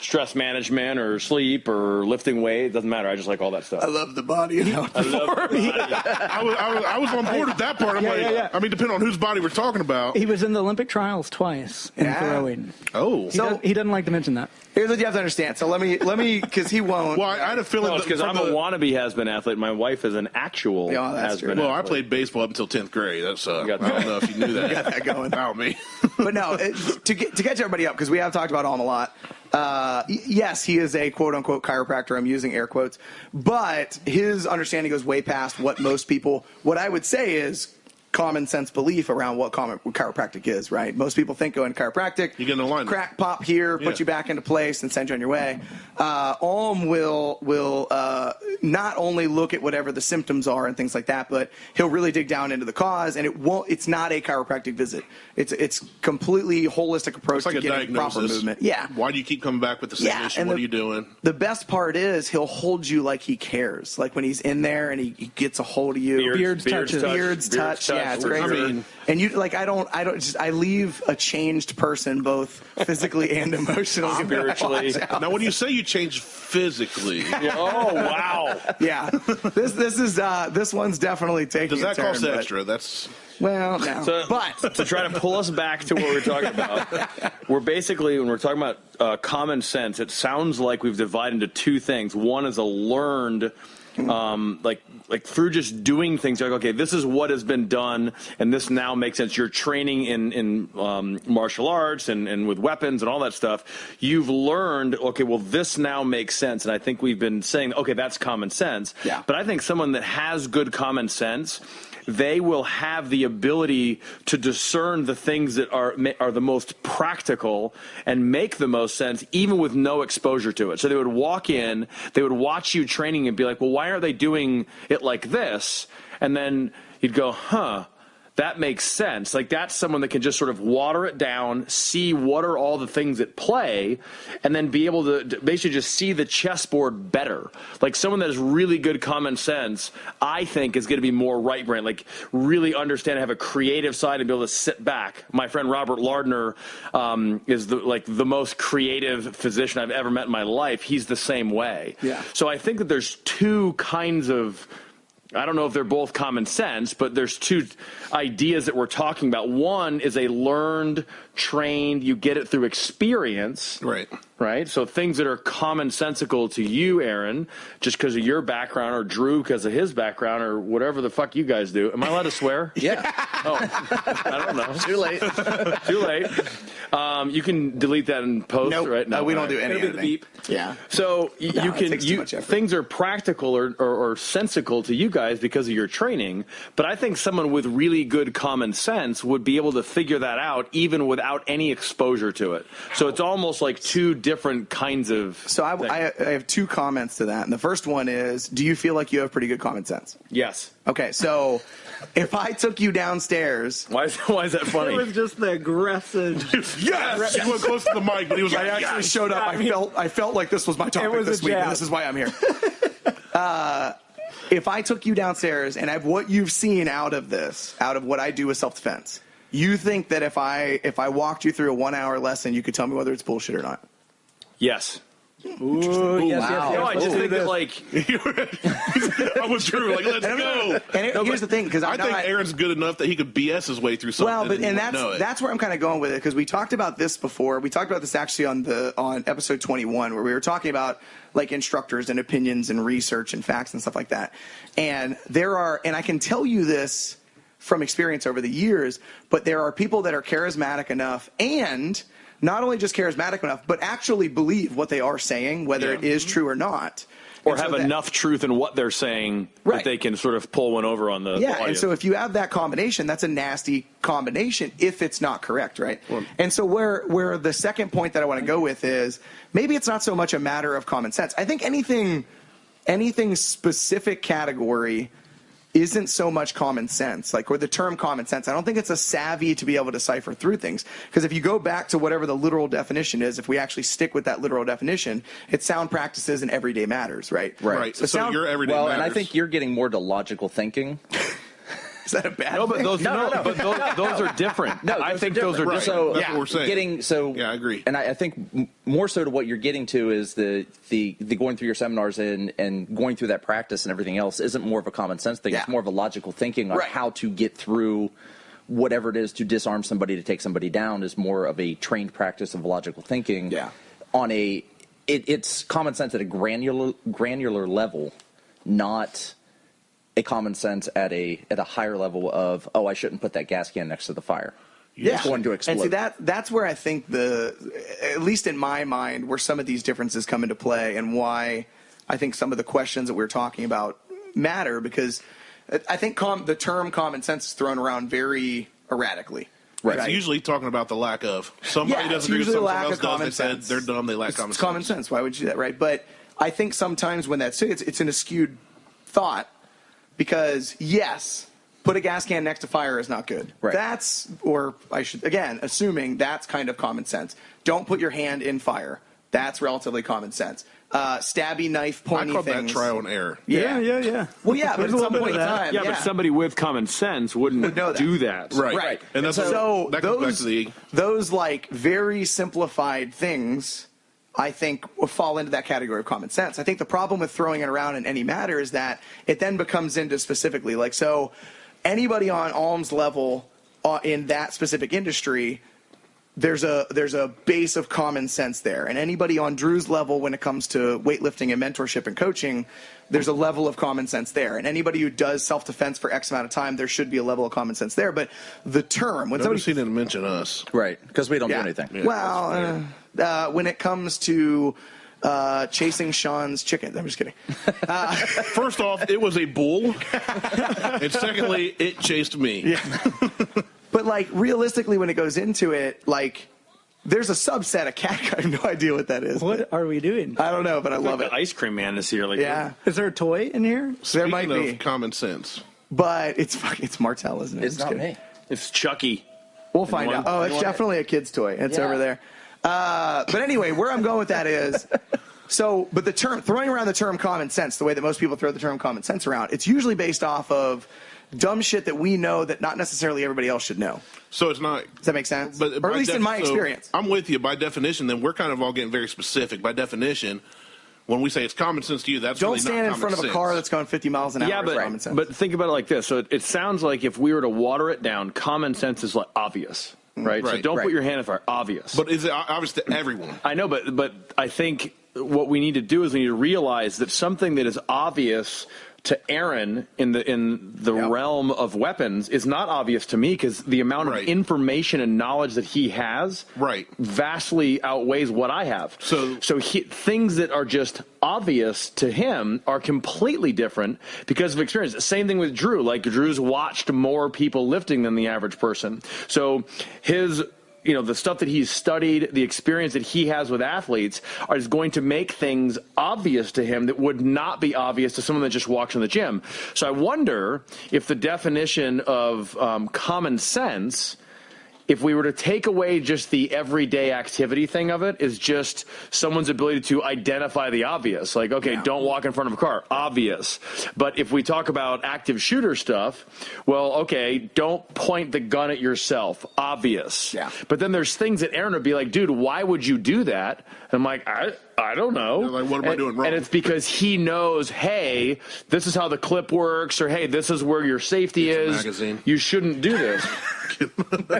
stress management or sleep or lifting weight, it doesn't matter. I just like all that stuff. I love the body and how it performs. I was on board with that part. I mean, depending on whose body we're talking about. He was in the Olympic trials twice in throwing. Oh. He doesn't like to mention that. Here's what you have to understand. So let me, because he won't. Well, I had a feeling because I'm a wannabe has-been athlete. My wife is an actual has-been. Well, I played baseball up until 10th grade. That's I don't know if you knew that. You got that going. About me. But no, to catch everybody up, because we have talked about Om a lot. Yes, he is a quote-unquote chiropractor. I'm using air quotes. But his understanding goes way past what I would say is common sense belief around what chiropractic is, right? Most people think go in chiropractic, you get an alignment, crack, pop here, put you back into place, and send you on your way. Om will not only look at whatever the symptoms are and things like that, but he'll really dig down into the cause, and it's not a chiropractic visit. It's completely holistic approach to getting diagnosis. Proper movement. Yeah. Why do you keep coming back with the same issue? What are you doing? The best part is he'll hold you like he cares. Like when he's in there and he gets a hold of you. Beards touch. Yeah, it's great. I mean, and you like I leave a changed person both physically and emotionally, spiritually. Now, when you say you change physically, oh wow, yeah, this one's definitely taking. Does that cost extra? That's. Well, no. But to try to pull us back to what we're talking about, we're basically, when we're talking about common sense, it sounds like we've divided into two things. One is a learned, like through just doing things, like, okay, this is what has been done, and this now makes sense. You're training in martial arts and with weapons and all that stuff. You've learned, okay, well, this now makes sense. And I think we've been saying, okay, that's common sense. Yeah. But I think someone that has good common sense, they will have the ability to discern the things that are the most practical and make the most sense, even with no exposure to it. So they would walk in, they would watch you training and be like, well, why aren't they doing it like this? And then you'd go, that makes sense. Like, that's someone that can just sort of water it down, see what are all the things at play, and then be able to basically just see the chessboard better. Like, someone that has really good common sense, I think, is going to be more right-brain, like really understand, have a creative side and be able to sit back. My friend Robert Lardner is the most creative physician I've ever met in my life. He's the same way. Yeah. So I think that there's two kinds of, I don't know if they're both common sense, but there's two ideas that we're talking about. One is a learned, trained, you get it through experience. Right? So things that are commonsensical to you, Aaron, just because of your background, or Drew because of his background, or whatever the fuck you guys do. Am I allowed to swear? Yeah. Oh, I don't know. Too late. Too late. You can delete that in post, nope. right? No, we don't do anything. Beep. Yeah. So things are practical or sensical to you guys because of your training, but I think someone with really good common sense would be able to figure that out even without any exposure to it. So it's almost like two different kinds of. So I have two comments to that, and the first one is: do you feel like you have pretty good common sense? Yes. Okay, so if I took you downstairs, why is that funny? It was just the aggressive. Yes, he went close to the mic, but he was I like, actually showed up. I felt like this was my topic this week, and this is why I'm here. If I took you downstairs and I have what you've seen out of what I do with self-defense, You think that if I walked you through a 1 hour lesson, you could tell me whether it's bullshit or not? Yes. Ooh, yes, wow. No, I just think that, like, I was true. Like, let's go. And here's the thing, because I think Aaron's good enough that he could BS his way through something. Well, but that's where I'm kind of going with it, because we talked about this before. We talked about this actually on episode 21, where we were talking about like instructors and opinions and research and facts and stuff like that. And and I can tell you this from experience over the years, but there are people that are charismatic enough and not only just charismatic enough, but actually believe what they are saying, whether it is true or not. Or have enough truth in what they're saying that they can sort of pull one over on the audience. And so if you have that combination, that's a nasty combination if it's not correct, right? And so where the second point that I want to go with is maybe it's not so much a matter of common sense. I think anything specific category isn't so much common sense, like with the term common sense. I don't think it's a savvy to be able to decipher through things, because if you go back to whatever the literal definition is, if we actually stick with that literal definition, it's sound practices and everyday matters, right? Right. So your everyday matters. And I think you're getting more to logical thinking. Is that a bad thing? But those are different. No, I think those are right. different. So that's what we're saying. Yeah, I agree. And I think more so to what you're getting to is the going through your seminars and going through that practice and everything else isn't more of a common sense thing. It's more of a logical thinking on how to get through whatever it is to disarm somebody, to take somebody down, is more of a trained practice of logical thinking. Yeah. It's common sense at a granular level, not a common sense at a higher level of, I shouldn't put that gas can next to the fire. It's going to explode. And see, that's where I think at least in my mind, where some of these differences come into play, and why I think some of the questions that we're talking about matter, because I think the term common sense is thrown around very erratically. Right. It's usually talking about the lack of. Somebody doesn't agree with something else does. They said they're dumb, they lack common sense. It's common sense. Why would you do that, right? But I think sometimes when it's an skewed thought, because, yes, put a gas can next to fire is not good. Right. Assuming that's kind of common sense. Don't put your hand in fire. That's relatively common sense. Stabby knife pointy things. I call that trial and error. Yeah. Well, yeah, but at some point in time. Yeah, but somebody with common sense wouldn't do that. Right. And that's that comes back to the... those like very simplified things, I think, fall into that category of common sense. I think the problem with throwing it around in any matter is that it then becomes into specifically, like, so anybody on Alm's level in that specific industry, there's a base of common sense there. And anybody on Drew's level when it comes to weightlifting and mentorship and coaching, there's a level of common sense there. And anybody who does self-defense for X amount of time, there should be a level of common sense there. But the term... Nobody's seen it mention us. Right, because we don't do anything. Yeah, well, when it comes to chasing Sean's chickens, I'm just kidding. First off, it was a bull. And secondly, it chased me. Yeah. But, like, realistically, when it goes into it, like, there's a subset of cat. I have no idea what that is. What are we doing? I don't know, but I love it. The ice cream man is here. Like, yeah. Is there a toy in here? There might be. Common sense. But it's Martelle, isn't it? It's not me. It's Chucky. We'll find out. Oh, it's definitely a kid's toy. It's over there. But anyway, where I'm going with that is, but the term, throwing around the term common sense, the way that most people throw the term common sense around, it's usually based off of dumb shit that we know that not necessarily everybody else should know. So it's not... Does that make sense? But or at least in my experience. I'm with you. By definition, then we're kind of all getting very specific. By definition, when we say it's common sense to you, that's don't really stand not in front of a car that's going 50 miles an hour. Yeah, common sense. But think about it like this. So it sounds like if we were to water it down, common sense is like obvious. Right? So don't put your hand in fire. Obvious. But is it obvious to everyone? I know, but I think what we need to do is we need to realize that something that is obvious to Aaron in the realm of weapons is not obvious to me, because the amount of information and knowledge that he has vastly outweighs what I have. So things that are just obvious to him are completely different because of experience. Same thing with Drew. Like, Drew's watched more people lifting than the average person. So his... the stuff that he's studied, the experience that he has with athletes is going to make things obvious to him that would not be obvious to someone that just walks in the gym. So I wonder if the definition of common sense if we were to take away just the everyday activity thing of it, is just someone's ability to identify the obvious. Like, okay, don't walk in front of a car. Obvious. But if we talk about active shooter stuff, well, okay, don't point the gun at yourself. Obvious. Yeah. But then there's things that Aaron would be like, dude, why would you do that? And I'm like, I don't know. They're like, what am I doing wrong? And it's because he knows, hey, this is how the clip works, or hey, this is where your safety is. Magazine. You shouldn't do this.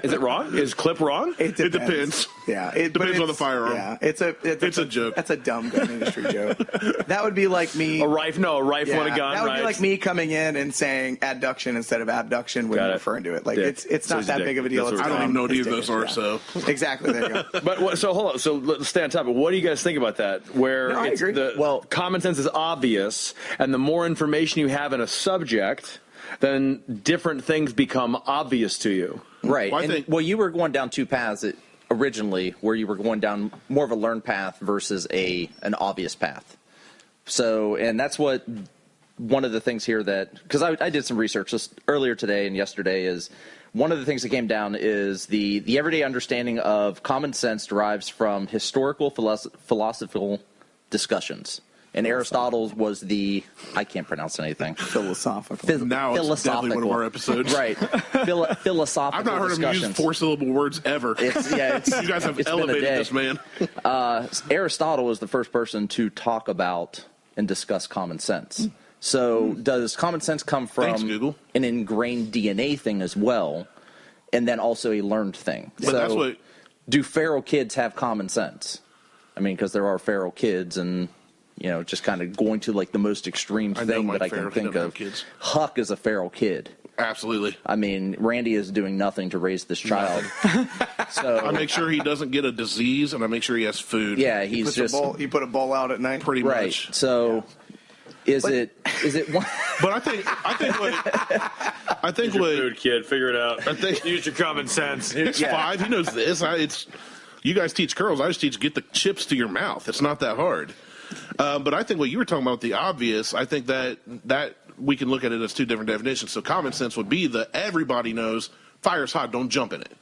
Is it wrong? Is clip wrong? It depends. Yeah, depends on the firearm. Yeah, it's a joke. That's a dumb gun industry joke. That would be like me. A rifle and a gun. That would right? be like me coming in and saying adduction instead of abduction when referring to it. Like it's not that big of a deal. I don't even know what either of those are. So exactly, there you go. But so hold on. So let's stay on topic. What do you guys think about that? Where I agree. Common sense is obvious, and the more information you have in a subject, then different things become obvious to you. Right. Well, you were going down two paths originally, where you were going down more of a learned path versus an obvious path. So, and that's what one of the things here because I did some research just earlier today and yesterday, is one of the things that came down is the everyday understanding of common sense derives from historical philosophical discussions. And Aristotle was I can't pronounce anything. Philosophical. now it's definitely one of our episodes. Right. Philosophical I've not heard him use 4-syllable words ever. You guys have elevated this man. Aristotle was the first person to talk about and discuss common sense. So does common sense come from an ingrained DNA thing as well, and then also a learned thing? But that's what. Do feral kids have common sense? I mean, because there are feral kids, and just kind of going to like the most extreme thing that I can think of. Huck is a feral kid. Absolutely. I mean, Randy is doing nothing to raise this child. So I make sure he doesn't get a disease, and I make sure he has food. Yeah, He put a bowl out at night. Pretty much. So. Is it one? But I think what food kid, figure it out. I think use your common sense. It's 5. He knows this. You guys teach girls. I just teach get the chips to your mouth. It's not that hard. But I think what you were talking about, the obvious, I think that we can look at it as two different definitions. So common sense would be everybody knows fire's hot, don't jump in it.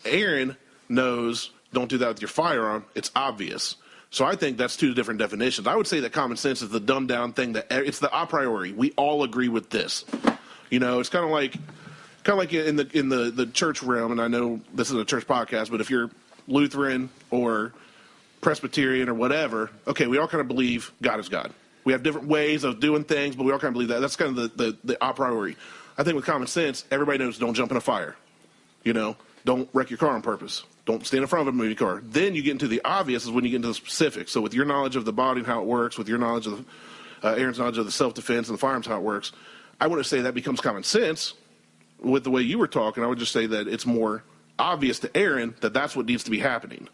Aaron knows don't do that with your firearm. It's obvious. So I think that's two different definitions. I would say that common sense is the dumbed down thing it's the a priori. We all agree with this. It's kind of like in the church realm, and I know this is a church podcast, but if you're Lutheran or Presbyterian or whatever, okay, we all kind of believe God is God. We have different ways of doing things, but we all kind of believe that. That's kind of the a priori. I think with common sense, everybody knows don't jump in a fire. Don't wreck your car on purpose. Don't stand in front of a moving car. Then you get into the obvious is when you get into the specifics. So with your knowledge of the body and how it works, with your knowledge of Aaron's knowledge of the self-defense and the firearms, how it works, I wouldn't say that becomes common sense with the way you were talking. I would just say that it's more obvious to Aaron that that's what needs to be happening.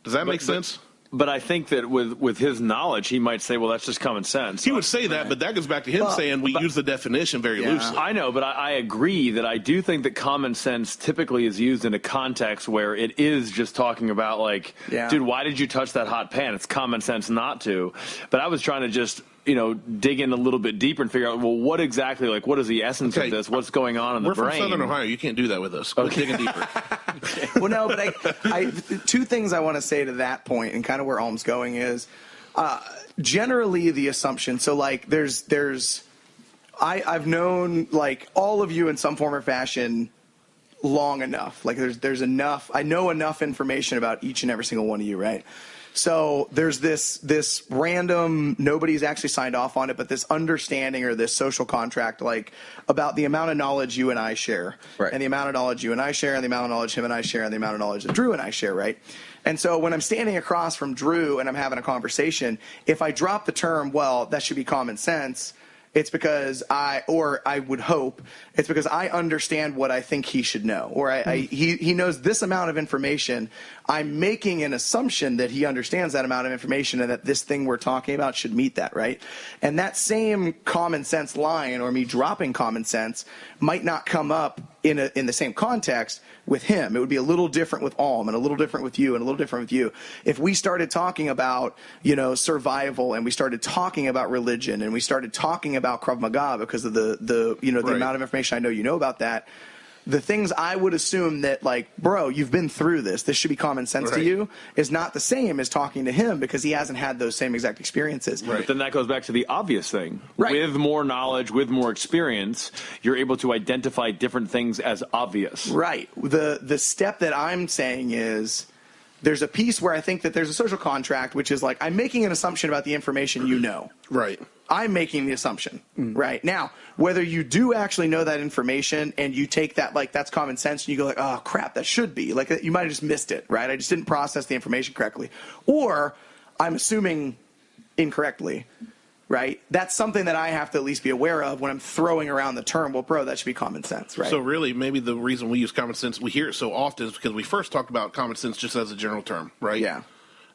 Does that make sense? But I think that with his knowledge, he might say, well, that's just common sense. He would say that, but that goes back to him saying we use the definition very loosely. I know, but I agree that I do think that common sense typically is used in a context where it is just talking about, like, dude, why did you touch that hot pan? It's common sense not to. But I was trying to just dig in a little bit deeper and figure out, well, what exactly, what is the essence of this? What's going on in the brain? We're from Southern Ohio. You can't do that with us. Go digging deeper. Well, no, but I two things I want to say to that point, and kind of where Alm's going is, generally the assumption. So I've known all of you in some form or fashion long enough. There's enough. I know enough information about each and every single one of you, right? So there's this random, nobody's actually signed off on it, but this understanding or this social contract, about the amount of knowledge you and I share, right, and the amount of knowledge you and I share, and the amount of knowledge him and I share, and the amount of knowledge that Drew and I share, right? And so when I'm standing across from Drew and I'm having a conversation, if I drop the term, well, that should be common sense, it's because I would hope it's because I understand what I think he should know, or he knows this amount of information. I'm making an assumption that he understands that amount of information and that this thing we're talking about should meet that, right? And that same common sense line, or me dropping common sense, might not come up in the same context with him. It would be a little different with Alm, and a little different with you, and a little different with you. If we started talking about, survival, and we started talking about religion, and we started talking about Krav Maga because of the amount of information I know you know about that, the things I would assume that, like, bro, you've been through this. This should be common sense to you, is not the same as talking to him because he hasn't had those same exact experiences. Right. But then that goes back to the obvious thing. Right. With more knowledge, with more experience, you're able to identify different things as obvious. Right. The step that I'm saying is there's a piece where I think that there's a social contract, which is like I'm making an assumption about the information you know. Right. I'm making the assumption. Right. Now, whether you do actually know that information and you take that like that's common sense and you go like, oh, crap, that should be. Like you might have just missed it, right? I just didn't process the information correctly. Or I'm assuming incorrectly. Right? That's something that I have to at least be aware of when I'm throwing around the term, well, bro, that should be common sense, right? So really, maybe the reason we use common sense, we hear it so often is because we first talked about common sense just as a general term, right? Yeah.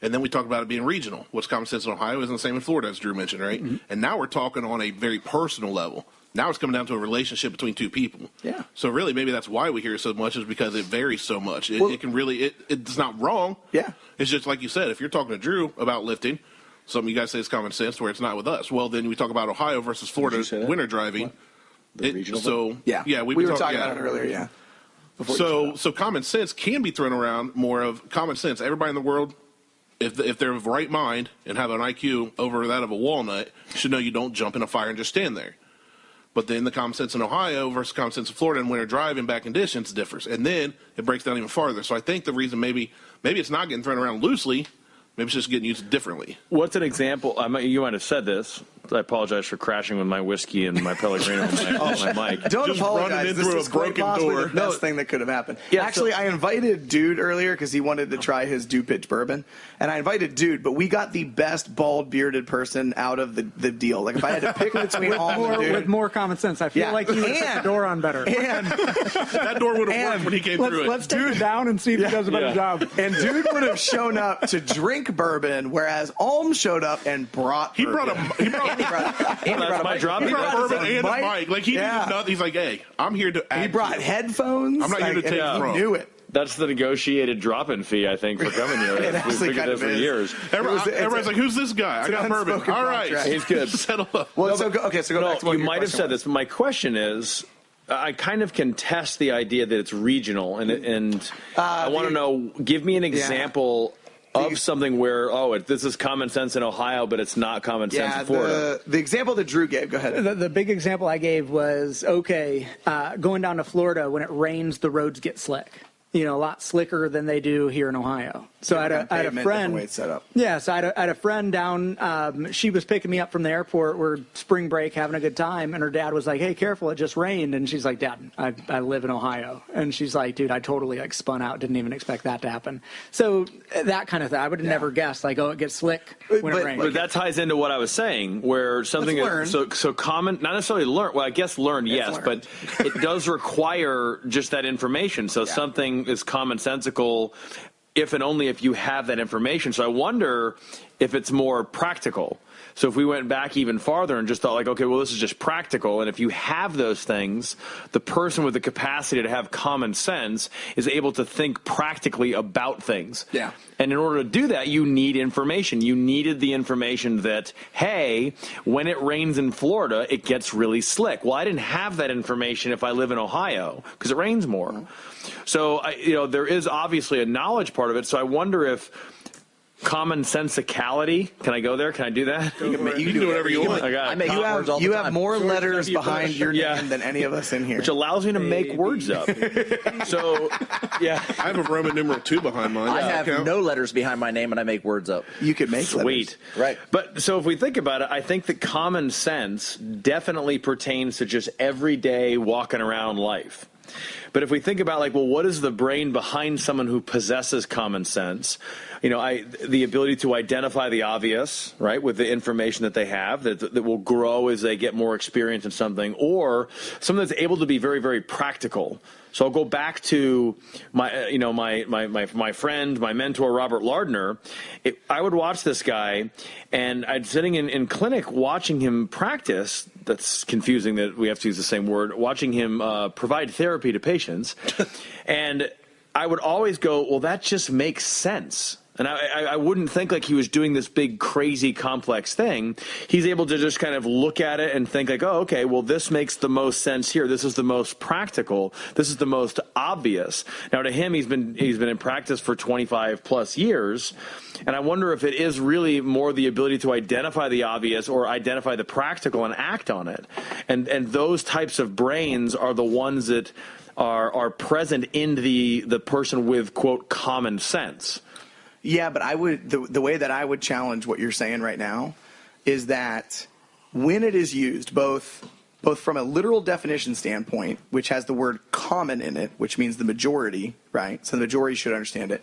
And then we talked about it being regional. What's common sense in Ohio isn't the same in Florida, as Drew mentioned, right? Mm-hmm. And now we're talking on a very personal level. Now it's coming down to a relationship between two people. Yeah. So really, maybe that's why we hear it so much is because it varies so much. It can really, it's not wrong. Yeah. It's just like you said, if you're talking to Drew about lifting, something you guys say is common sense where it's not with us. Well, then we talk about Ohio versus Florida winter driving. Yeah, we were talking about it earlier. Yeah. So common sense can be thrown around more of common sense. Everybody in the world, if they're of right mind and have an IQ over that of a walnut, should know you don't jump in a fire and just stand there. But then the common sense in Ohio versus common sense in Florida and winter driving bad conditions differs, and then it breaks down even farther. So I think the reason maybe it's not getting thrown around loosely. Maybe it's just getting used differently. What's an example? You might have said this. I apologize for crashing with my whiskey and my Pellegrino on my mic. Don't just apologize. This is quite possibly the best thing that could have happened. Yeah, actually, I invited Dude earlier because he wanted to try his Dew Pitch bourbon. And I invited Dude, but we got the best bald, bearded person out of the deal. Like, if I had to pick between all of Dude. With more common sense. I feel like he would put the door on better. And that door would have worked when he came through it. Let's take it down and see if he does a better job. And Dude would have shown up to drink bourbon, whereas Alm showed up and brought bourbon. That's my job. He brought bourbon and a mic. Like, he did nothing. He's like, hey, I'm here to act. He brought headphones. I'm not here to take from. He knew it. That's the negotiated drop-in fee, I think, for coming here. We've figured that for years. Everyone's like, who's this guy? I got bourbon. All right. Contract. He's good. Settle up. Well, so go back to what you might have said this, but my question is, I kind of contest the idea that it's regional, and I want to know, give me an example of something where, this is common sense in Ohio, but it's not common sense in Florida. The example that Drew gave, go ahead. The big example I gave was, going down to Florida, when it rains, the roads get slick. A lot slicker than they do here in Ohio. So I had a friend. Way it's set up. Yeah, so I had a friend down. She was picking me up from the airport. We're spring break, having a good time, and her dad was like, "Hey, careful! It just rained." And she's like, "Dad, I live in Ohio." And she's like, "Dude, I totally spun out. Didn't even expect that to happen." So that kind of thing, I would have never guessed. Like, it gets slick when it rains. But that ties into what I was saying, where something is so common, not necessarily learned. Well, I guess learned, yes, but it does require just that information. So something is commonsensical if and only if you have that information. So I wonder if it's more practical. So if we went back even farther and just thought like, okay, well, this is just practical. And if you have those things, the person with the capacity to have common sense is able to think practically about things. Yeah. And in order to do that, you need information. You needed the information that, hey, when it rains in Florida, it gets really slick. Well, I didn't have that information if I live in Ohio because it rains more. So, there is obviously a knowledge part of it. So I wonder if common sensicality. Can I go there? Can I do that? You can do whatever you want. I got it. You have more letters behind your name than any of us in here, which allows me to make words up. So, I have a Roman numeral 2 behind mine. I have no letters behind my name, and I make words up. You could make sweet, letters. Right? But so if we think about it, I think that common sense definitely pertains to just everyday walking around life. But if we think about what is the brain behind someone who possesses common sense? The ability to identify the obvious, right, with the information that they have that will grow as they get more experience in something, or something that's able to be very, very practical. So I'll go back to my friend, my mentor, Robert Lardner. I would watch this guy, and I'd sitting in clinic watching him practice. That's confusing that we have to use the same word. Watching him provide therapy to patients, and I would always go, well, that just makes sense. And I wouldn't think like he was doing this big, crazy, complex thing. He's able to just kind of look at it and think like, oh, okay, well, this makes the most sense here. This is the most practical. This is the most obvious. Now, to him, he's been in practice for 25 plus years. And I wonder if it is really more the ability to identify the obvious or identify the practical and act on it. And those types of brains are the ones that are present in the person with, quote, common sense. Yeah, but I would the way that I would challenge what you're saying right now is that when it is used, both from a literal definition standpoint, which has the word common in it, which means the majority, right? So the majority should understand it.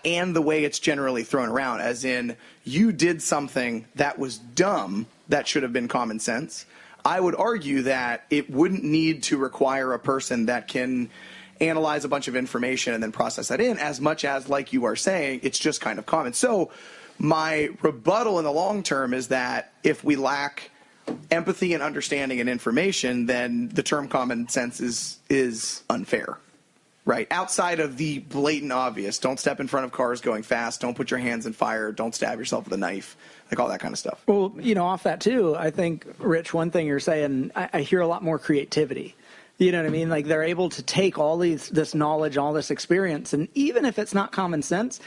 And the way it's generally thrown around, as in you did something that was dumb that should have been common sense. I would argue that it wouldn't need to require a person that can analyze a bunch of information and then process that in, as much as, like you are saying, it's just kind of common. So my rebuttal in the long term is that if we lack empathy and understanding and information, then the term common sense is unfair, right? Outside of the blatant obvious, don't step in front of cars going fast, don't put your hands in fire, don't stab yourself with a knife, like all that kind of stuff. Well, off that too, I think, Rich, one thing you're saying, I hear a lot more creativity. You know what I mean? Like they're able to take all this knowledge, all this experience, and even if it's not common sense,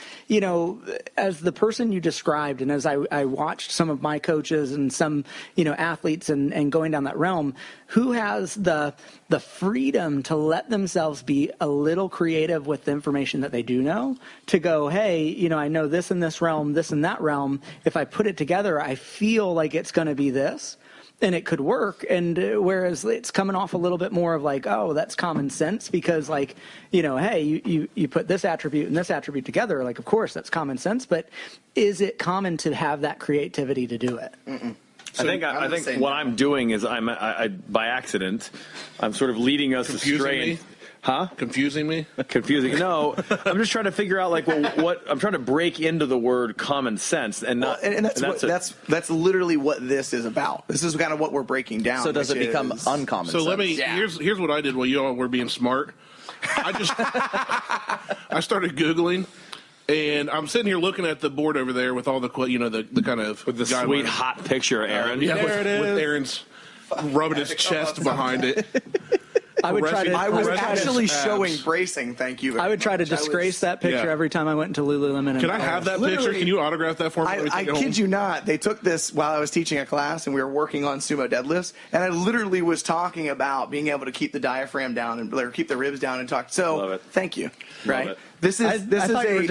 as the person you described, and as I watched some of my coaches and some, athletes and going down that realm, who has the freedom to let themselves be a little creative with the information that they do know, to go, hey, I know this in this realm, this in that realm. If I put it together, I feel like it's going to be this. And it could work, and whereas it's coming off a little bit more of like, oh, that's common sense because, like, hey, you put this attribute and this attribute together, like, of course, that's common sense, but is it common to have that creativity to do it? Mm-mm. So I think what I'm doing is I by accident, I'm sort of leading us astray. Huh? Confusing me? Confusing. No, I'm just trying to figure out what I'm trying to break into the word common sense and not. And that's literally what this is about. This is kind of what we're breaking down. So does it become uncommon sense? So let me. Yeah. Here's what I did while you all were being smart. I started Googling. And I'm sitting here looking at the board over there with all the the kind of with the sweet hot picture of Aaron. With Aaron's rubbing his chest behind it. I was actually showing bracing. Thank you. I would try to disgrace that picture every time I went into Lululemon. Can I have that picture? Can you autograph that for me? I kid you not. They took this while I was teaching a class, and we were working on sumo deadlifts. And I literally was talking about being able to keep the diaphragm down and keep the ribs down and talk. So thank you. Right. This is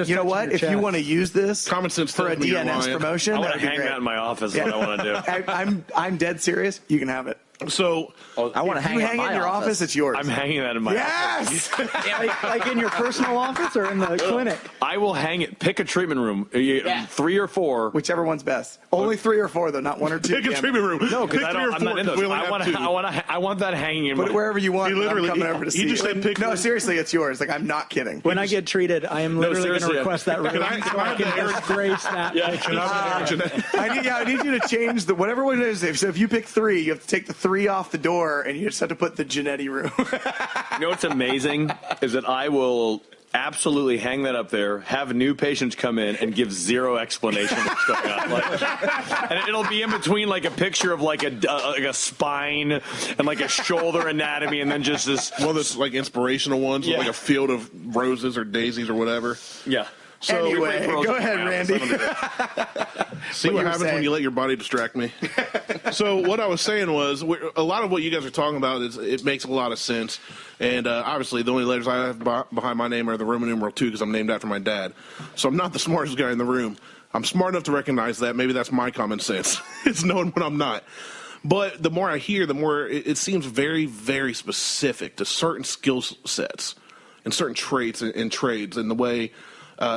you know what? If you want to use this common sense for a DNS promotion, I want to hang that in my office. Is what I want to do. I'm dead serious. You can have it. So I want to hang it in my your office. It's yours. I'm hanging that in my office. Yes. like in your personal office or in the clinic? I will hang it. Pick a treatment room. 3 or 4. Whichever one's best. Only 3 or 4 though, not 1 or 2. Pick a treatment room. No, because I'm not in those. I want that hanging in. Put it wherever you want. Literally, I'm coming over to see just said pick. No, seriously, it's yours. Like I'm not kidding. When I get treated, I am literally going to request that room. Can I disgrace that? I need you to change whatever one it is. So if you pick 3, you have to take the 3 off the door. And you just have to put the Genetti room. You know what's amazing is that I will absolutely hang that up there, have new patients come in, and give zero explanation of what's going on. And it'll be in between like a picture of like a spine and like a shoulder anatomy, and then just this one of those like inspirational ones with like a field of roses or daisies or whatever. Yeah. So anyway, go ahead, Randy. See what happens when you let your body distract me. So what I was saying was, a lot of what you guys are talking about it makes a lot of sense. And obviously, the only letters I have behind my name are the Roman numeral 2 because I'm named after my dad. So I'm not the smartest guy in the room. I'm smart enough to recognize that. Maybe that's my common sense. It's knowing when I'm not. But the more I hear, the more it seems very, very specific to certain skill sets and certain traits and trades and the way.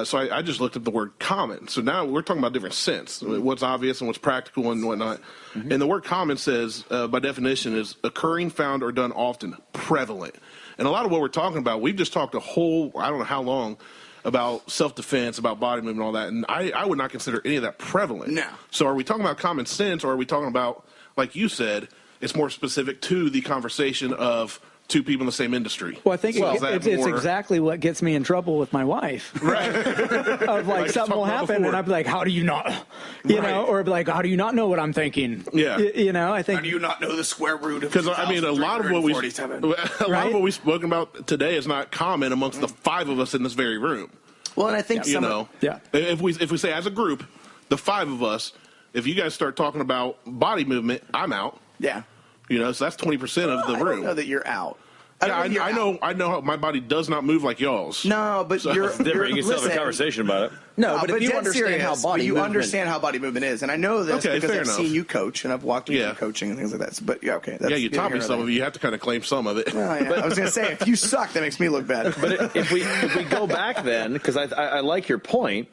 So I just looked at the word common. So now we're talking about different sense, what's obvious and what's practical and whatnot. Mm-hmm. And the word common says, by definition, is occurring, found, or done often, prevalent. And a lot of what we're talking about, we've just talked I don't know how long, about self-defense, about body movement and all that. And I would not consider any of that prevalent. No. So are we talking about common sense, or are we talking about, like you said, it's more specific to the conversation of two people in the same industry. Well, I think it's exactly what gets me in trouble with my wife. Right. Of like something will happen, and I'd be like, "How do you not?" You know, or I'd be like, "How do you not know what I'm thinking?" Yeah. You know, I think. How do you not know the square root of? Because I mean, a lot of what we've spoken about today is not common amongst the five of us in this very room. Well, and I think if we say as a group, the five of us, if you guys start talking about body movement, I'm out. Yeah. You know, so that's 20% of the room. I don't know that you're out. I know how my body does not move like y'all's. No, but you're different. You can still have a conversation about it. No, but if you understand how body movement, understand how body movement is, and I know this because I've seen you coach and I've walked with you coaching and things like that. But you taught me some of it. You have to kind of claim some of it. Well, yeah. But I was going to say, if you suck, that makes me look bad. But if we go back then, because I like your point.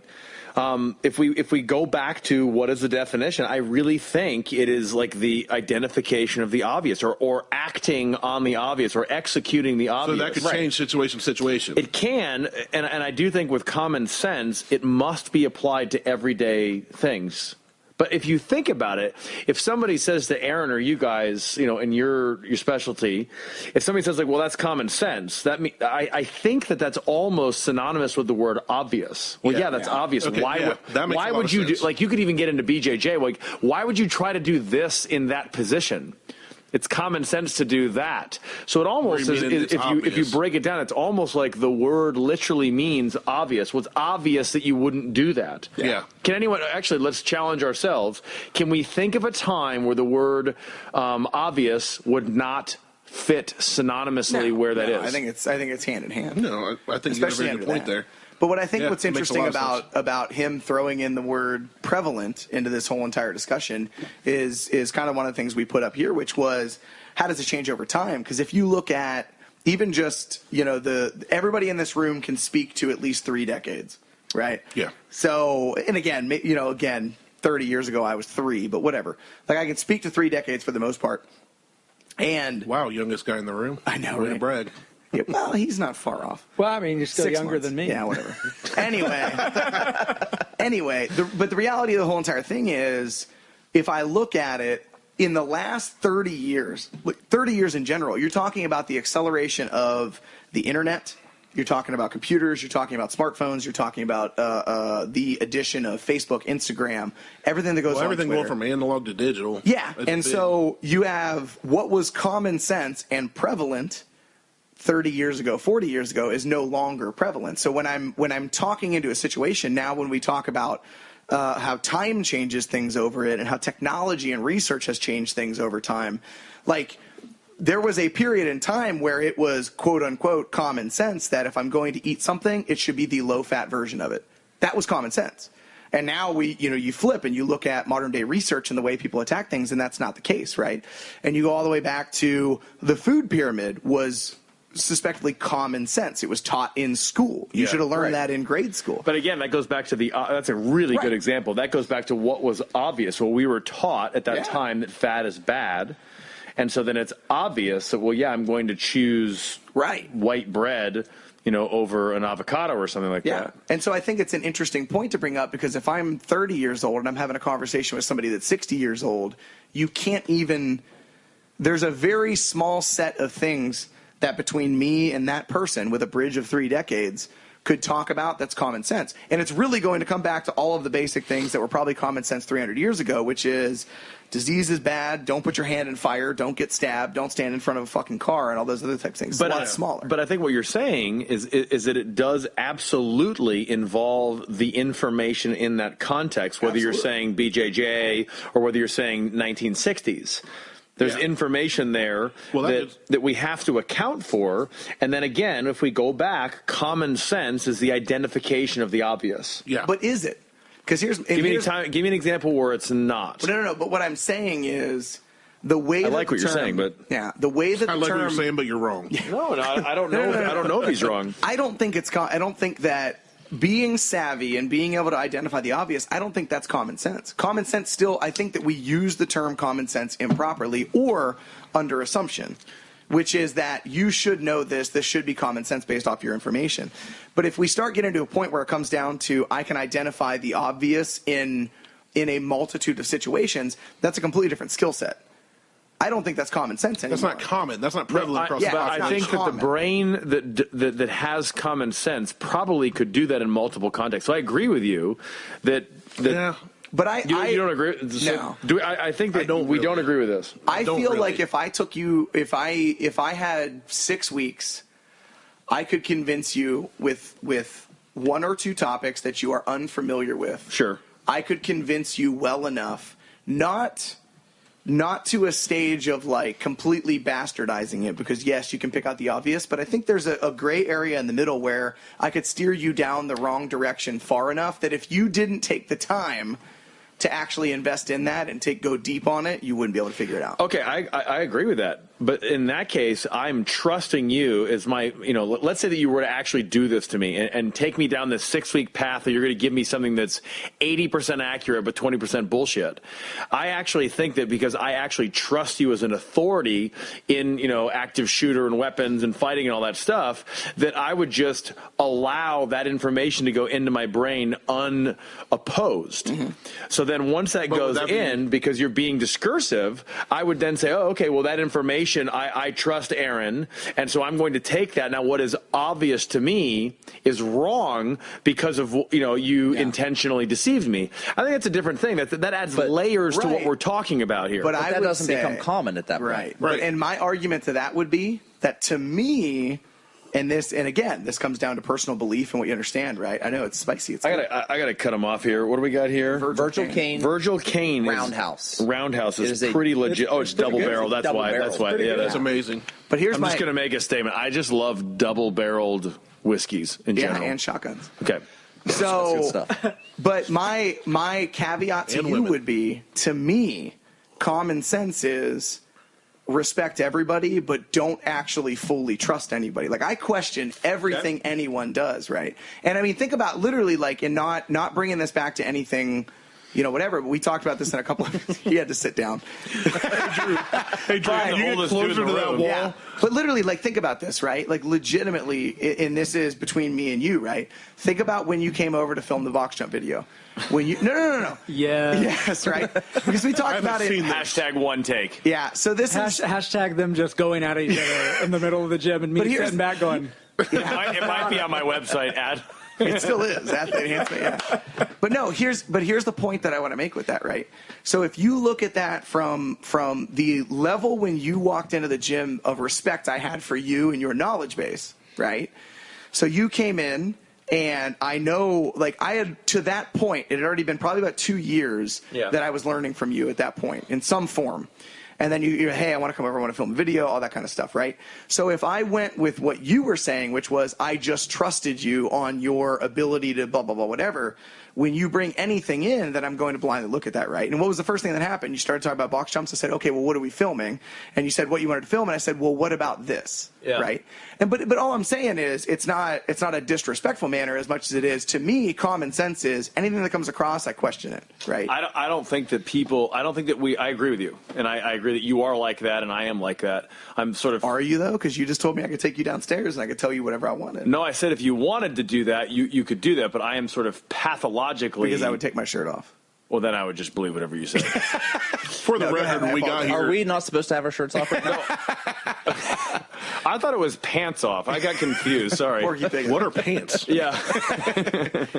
If we go back to what is the definition, I really think it is like the identification of the obvious, or acting on the obvious, or executing the obvious. So that could change situation to situation. It can, and I do think with common sense, it must be applied to everyday things. But if you think about it, if somebody says to Aaron or you guys, you know, in your specialty, if somebody says like, well, that's common sense, I think that's almost synonymous with the word obvious. Well, that's obvious. Okay, why would you do, like, you could even get into BJJ, like, why would you try to do this in that position? It's common sense to do that. So it almost is, if you break it down, it's almost like the word literally means obvious. Well, it's obvious that you wouldn't do that. Yeah. Can anyone, actually, let's challenge ourselves. Can we think of a time where the word obvious would not fit synonymously where that is? I think it's hand in hand. No, I think you got a very good point there. But what I think what's interesting about him throwing in the word prevalent into this whole entire discussion is kind of one of the things we put up here, which was, how does it change over time? Because if you look at even just, you know, everybody in this room can speak to at least 3 decades, right? Yeah. So, and again, 30 years ago I was 3, but whatever. Like, I can speak to 3 decades for the most part. And wow, youngest guy in the room. I know, Way right? to brag. Yeah, well, he's not far off. Well, I mean, you're still 6 younger months. than me. Yeah, whatever. Anyway, but the reality of the whole entire thing is, if I look at it, in the last 30 years, 30 years in general, you're talking about the acceleration of the internet. You're talking about computers. You're talking about smartphones. You're talking about the addition of Facebook, Instagram, everything that goes on everything Twitter. going from analog to digital. Yeah, and so you have what was common sense and prevalent 30 years ago, 40 years ago, is no longer prevalent. So when I'm talking into a situation now, when we talk about how time changes things over it and how technology and research has changed things over time, like, there was a period in time where it was quote unquote common sense that if I'm going to eat something, it should be the low fat version of it. That was common sense. And now you flip and you look at modern day research and the way people attack things, and that's not the case, right? And you go all the way back to the food pyramid was suspectedly common sense. It was taught in school. You should have learned that in grade school. But again, that goes back to that's a really good example. That goes back to what was obvious. Well, we were taught at that time that fat is bad. And so then it's obvious that, well, I'm going to choose white bread, over an avocado or something like that. And so I think it's an interesting point to bring up, because if I'm 30 years old and I'm having a conversation with somebody that's 60 years old, you can't even – there's a very small set of things that between me and that person with a bridge of 3 decades could talk about that's common sense. And it's really going to come back to all of the basic things that were probably common sense 300 years ago, which is disease is bad, don't put your hand in fire, don't get stabbed, don't stand in front of a fucking car, and all those other types of things. It's a lot smaller. But I think what you're saying is that it does absolutely involve the information in that context, whether you're saying BJJ or whether you're saying 1960s. There's information there that we have to account for. And then again, if we go back, common sense is the identification of the obvious. Yeah. But is it? Because give me an example where it's not. No. But what I'm saying is the way I like what you're saying, but the way that I like what you're saying, but you're wrong. No, I don't know. I don't know if he's wrong. I don't think that being savvy and being able to identify the obvious, I don't think that's common sense. Common sense still, I think that we use the term common sense improperly or under assumption, which is that you should know this should be common sense based off your information. But if we start getting to a point where it comes down to I can identify the obvious in a multitude of situations, that's a completely different skill set. I don't think that's common sense anymore. That's not common. That's not prevalent across the population. I think that the brain that has common sense probably could do that in multiple contexts. So I agree with you that But you don't agree. No. I think that we don't agree with this. I feel like if I took you, if I had 6 weeks, I could convince you with 1 or 2 topics that you are unfamiliar with. Sure. I could convince you well enough, not to a stage of like completely bastardizing it, because yes, you can pick out the obvious, but I think there's a gray area in the middle where I could steer you down the wrong direction far enough that if you didn't take the time to actually invest in that and go deep on it, you wouldn't be able to figure it out. Okay, I agree with that. But in that case, I'm trusting you as my, let's say that you were to actually do this to me and take me down this 6-week path that you're going to give me something that's 80% accurate but 20% bullshit. I actually think that because I actually trust you as an authority in, active shooter and weapons and fighting and all that stuff, that I would just allow that information to go into my brain unopposed. Mm-hmm. So then once that goes in, because you're being discursive, I would then say, oh, okay, well, that information, I trust Aaron, and so I'm going to take that. Now, what is obvious to me is wrong because of, you intentionally deceived me. I think that's a different thing. That adds layers to what we're talking about here. But that doesn't become common at that point. Right. And my argument to that would be that to me, and again, this comes down to personal belief and what you understand, right? I know it's spicy. I gotta cut him off here. What do we got here? Virgil Cane. Virgil Cane. Roundhouse. Roundhouse is pretty legit. It's double barrel. That's why. Yeah, that's amazing. But I'm just gonna make a statement. I just love double barreled whiskeys in general. And shotguns. Okay. So, that's good stuff. But my caveat to you would be, to me, common sense is respect everybody, but don't actually fully trust anybody. Like, I question everything anyone does, right? And I mean, think about literally, like, and not bringing this back to anything, whatever. But we talked about this in a couple of. He had to sit down. Hey, Drew, you get closer to that wall. Yeah. But literally, like, think about this, right? Like, legitimately, and this is between me and you, right? Think about when you came over to film the box jump video. When you no. Yeah. Yes, right. Because we talked about it. Hashtag one take. Yeah. So this is hashtag them just going at each other in the middle of the gym and me sitting back going. It might be on my website. It still is. Athlete enhancement. Yeah. But no. Here's the point that I want to make with that, right? So if you look at that from the level when you walked into the gym of respect I had for you and your knowledge base, right? So you came in. And I know, like, I had, to that point, it had already been probably about 2 years that I was learning from you at that point in some form. And then you hey, I want to come over, I want to film a video, all that kind of stuff, right? So if I went with what you were saying, which was I just trusted you on your ability to blah, blah, blah, whatever, when you bring anything in, then I'm going to blindly look at that, right? And what was the first thing that happened? You started talking about box jumps. I said, okay, well, what are we filming? And you said what you wanted to film, and I said, well, what about this, right? And but all I'm saying is it's not a disrespectful manner as much as it is, to me, common sense is anything that comes across, I question it, right? I don't think that I agree with you, and I agree that you are like that, and I am like that. I'm sort of. Are you though? Because you just told me I could take you downstairs and I could tell you whatever I wanted. No, I said if you wanted to do that, you could do that, but I am sort of pathologically. Because I would take my shirt off. Well, then I would just believe whatever you said. For the record, when we got here. Are we not supposed to have our shirts off right now? I thought it was pants off. I got confused. Sorry. What are pants? Yeah.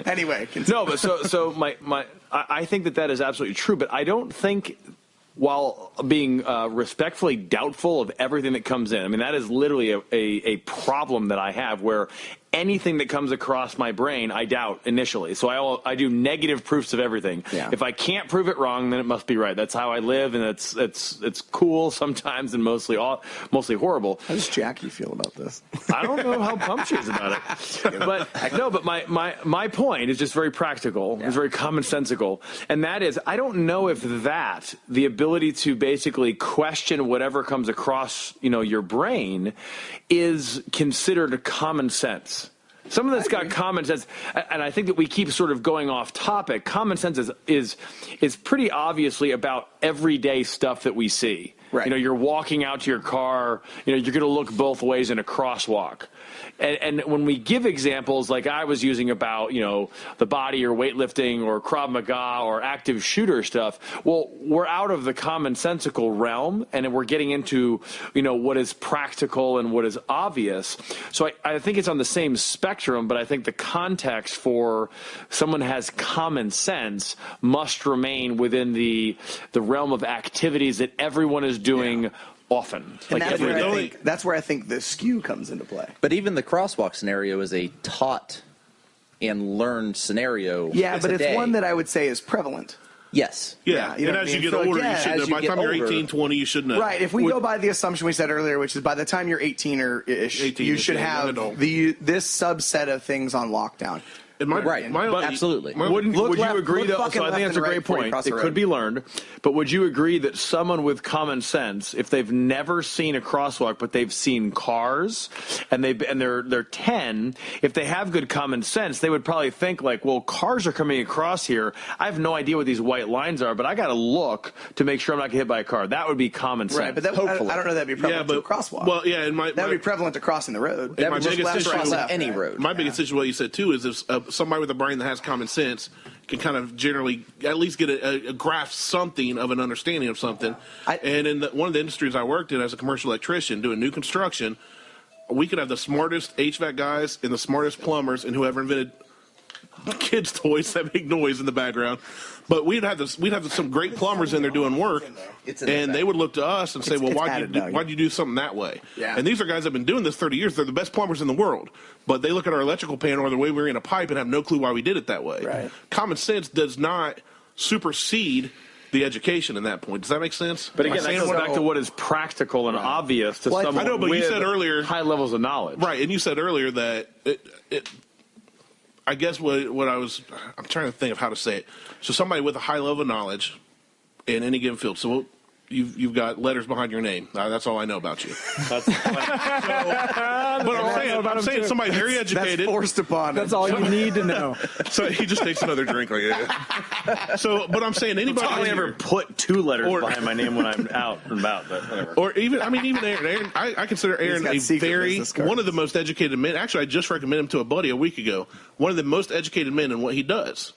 Anyway. Continue. No, but so I think that is absolutely true, but I don't think, while being respectfully doubtful of everything that comes in, I mean, that is literally a problem that I have, where anything that comes across my brain, I doubt initially. So I do negative proofs of everything. Yeah. If I can't prove it wrong, then it must be right. That's how I live, and it's cool sometimes and mostly horrible. How does Jackie feel about this? I don't know how pumped she is about it. But my point is just very practical. Yeah. It's very commonsensical. And that is, I don't know if the ability to basically question whatever comes across, your brain, is considered common sense. Someone that's got common sense, and I think that we keep sort of going off topic. Common sense is pretty obviously about everyday stuff that we see. Right. You know, you're walking out to your car, you know, you're going to look both ways in a crosswalk. And when we give examples like I was using about, you know, the body or weightlifting or Krav Maga or active shooter stuff, well, we're out of the commonsensical realm and we're getting into, you know, what is practical and what is obvious. So I think it's on the same spectrum, but I think the context for someone who has common sense must remain within the realm of activities that everyone is doing often. And Like every day. that's where I think the skew comes into play. But even the crosswalk scenario is a taught and learned scenario. Yeah, but it's today. one that I would say is prevalent. Yes. Yeah, you know and what I as you mean? get So older, again, you should as know. you By the get time you're older- 18, 20, you should know. Right. If we go by the assumption we said earlier, which is by the time you're 18 or ish, 18 you is should a young have adult. this subset of things on lockdown. And my, Right. my only- Absolutely. my- Would Look you left- agree, look though? fucking So I left think that's a and right great before you point. cross It the could road. be learned, but would you agree that someone with common sense, if they've never seen a crosswalk but they've seen cars, and they're 10, if they have good common sense, they would probably think like, well, cars are coming across here. I have no idea what these white lines are, but I got to look to make sure I'm not getting hit by a car. That would be common sense. Right, but that, I don't know that'd be prevalent to a crosswalk. Well, yeah, and that would be prevalent to crossing the road. And my Just biggest left issue or is left, any right? road. My biggest issue, what you said too, is if somebody with a brain that has common sense can kind of generally at least get a grasp something of an understanding of something. And in one of the industries I worked in as a commercial electrician doing new construction, we could have the smartest HVAC guys and the smartest plumbers and whoever invented kids' toys that make noise in the background. But we'd have some great plumbers in there doing work, and they would look to us and say, "Well, why'd you do something that way?" Yeah. And these are guys that have been doing this 30 years. They're the best plumbers in the world, but they look at our electrical panel or the way we're in a pipe and have no clue why we did it that way. Right. Common sense does not supersede the education in that point. Does that make sense? But again, that goes back to what is practical and obvious to someone I know, but with you said earlier high levels of knowledge. Right, and you said earlier that I guess I'm trying to think of how to say it. So somebody with a high level of knowledge in any given field. So you've got letters behind your name. That's all I know about you. But I'm saying somebody very educated. That's forced upon. That's all you need to know. So he just takes another drink. Like, yeah. So, but I'm saying anybody. I never put 2 letters behind my name when I'm out and about, but whatever. Or even Aaron. I consider Aaron one of the most educated men. Actually, I just recommended him to a buddy a week ago. One of the most educated men in what he does.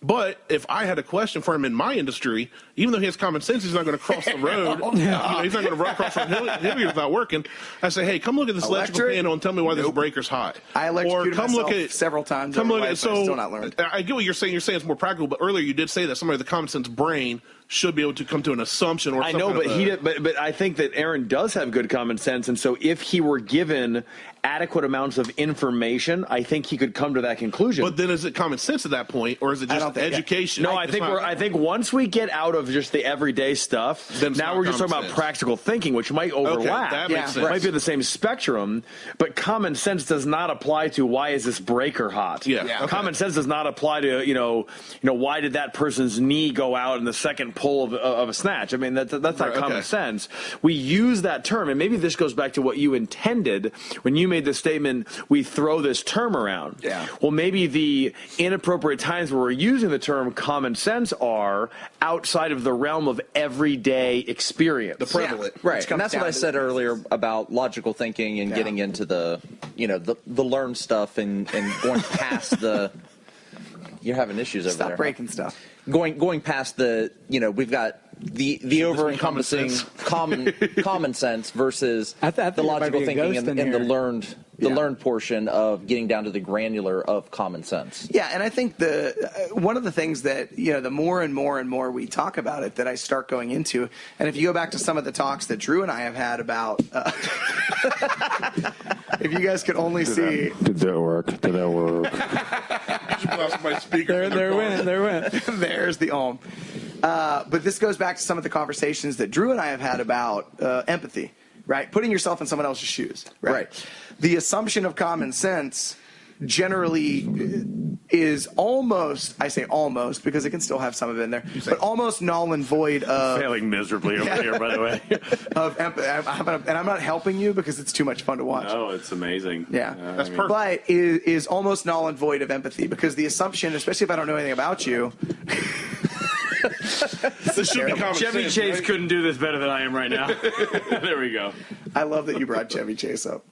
But if I had a question for him in my industry, even though he has common sense, he's not going to cross the road. He's not going to run across from Hilliard without working. I say, hey, come look at this electrical panel and tell me why this breaker's hot. I electrocuted myself several times. Come look at it. So still not learned. I get what you're saying. You're saying it's more practical, but earlier you did say that somebody with a common sense brain should be able to come to an assumption or something. I know, but I think that Aaron does have good common sense, and so if he were given adequate amounts of information, I think he could come to that conclusion. But then is it common sense at that point, or is it just education? No, I think once we get out of just the everyday stuff, then now we're just talking about practical thinking, which might overlap. Okay, that makes sense. Might be the same spectrum, but common sense does not apply to why is this breaker hot. Yeah. Common sense does not apply to why did that person's knee go out in the second pull of a snatch. I mean that's not common sense. We use that term, and maybe this goes back to what you intended when you made the statement. We throw this term around. Yeah. Well, maybe the inappropriate times where we're using the term common sense are outside of the realm of everyday experience. The prevalent. Right, and that's what I said earlier about logical thinking and getting into the learned stuff and going past the. You're having issues over there. Stop breaking stuff. Going past we've got the over-encompassing common sense versus the logical thinking and the learned portion of getting down to the granular of common sense. Yeah, and I think one of the things that the more and more we talk about it, that I start going into, and if you go back to some of the talks that Drew and I have had about, if you guys could only see, Did that work? There went. There's the ohm. But this goes back to some of the conversations that Drew and I have had about empathy, right? Putting yourself in someone else's shoes, right? The assumption of common sense generally is almost, I say almost because it can still have some of it in there, but almost null and void of... Failing miserably over here, by the way. of empathy. And I'm not helping you because it's too much fun to watch. Oh, it's amazing. Yeah. That's perfect. But is almost null and void of empathy because the assumption, especially if I don't know anything about you... This should be common Chevy sense, Chase right? couldn't do this better than I am right now. There we go. I love that you brought Chevy Chase up.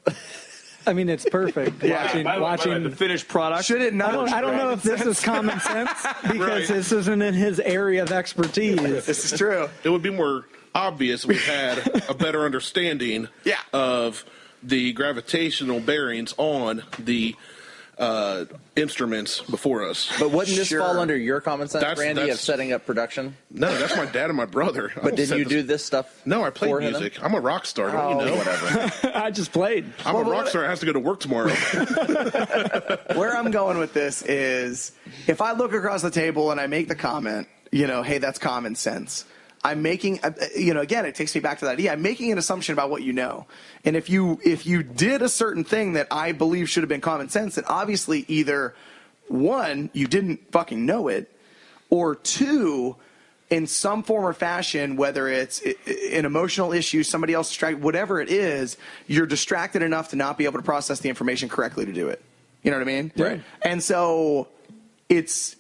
I mean, it's perfect. Watching the finished product. Should it not? I don't know if this is common sense because this isn't in his area of expertise. This is true. It would be more obvious if we had a better understanding of the gravitational bearings on the instruments before us. But wouldn't this fall under your common sense, Randy, of that's- setting up production? No, that's my dad and my brother. But did you do this stuff? No, I played for music. them? I'm a rock star. Don't you know? Whatever. I just played. I'm a rock star that has to go to work tomorrow. Where I'm going with this is if I look across the table and I make the comment, hey, that's common sense. I'm making, again, it takes me back to that idea. I'm making an assumption about what you know. And if you did a certain thing that I believe should have been common sense, then obviously either, one, you didn't fucking know it, or two, in some form or fashion, whether it's an emotional issue, somebody else distracted, whatever it is, you're distracted enough to not be able to process the information correctly to do it. You know what I mean? Right. And so it's...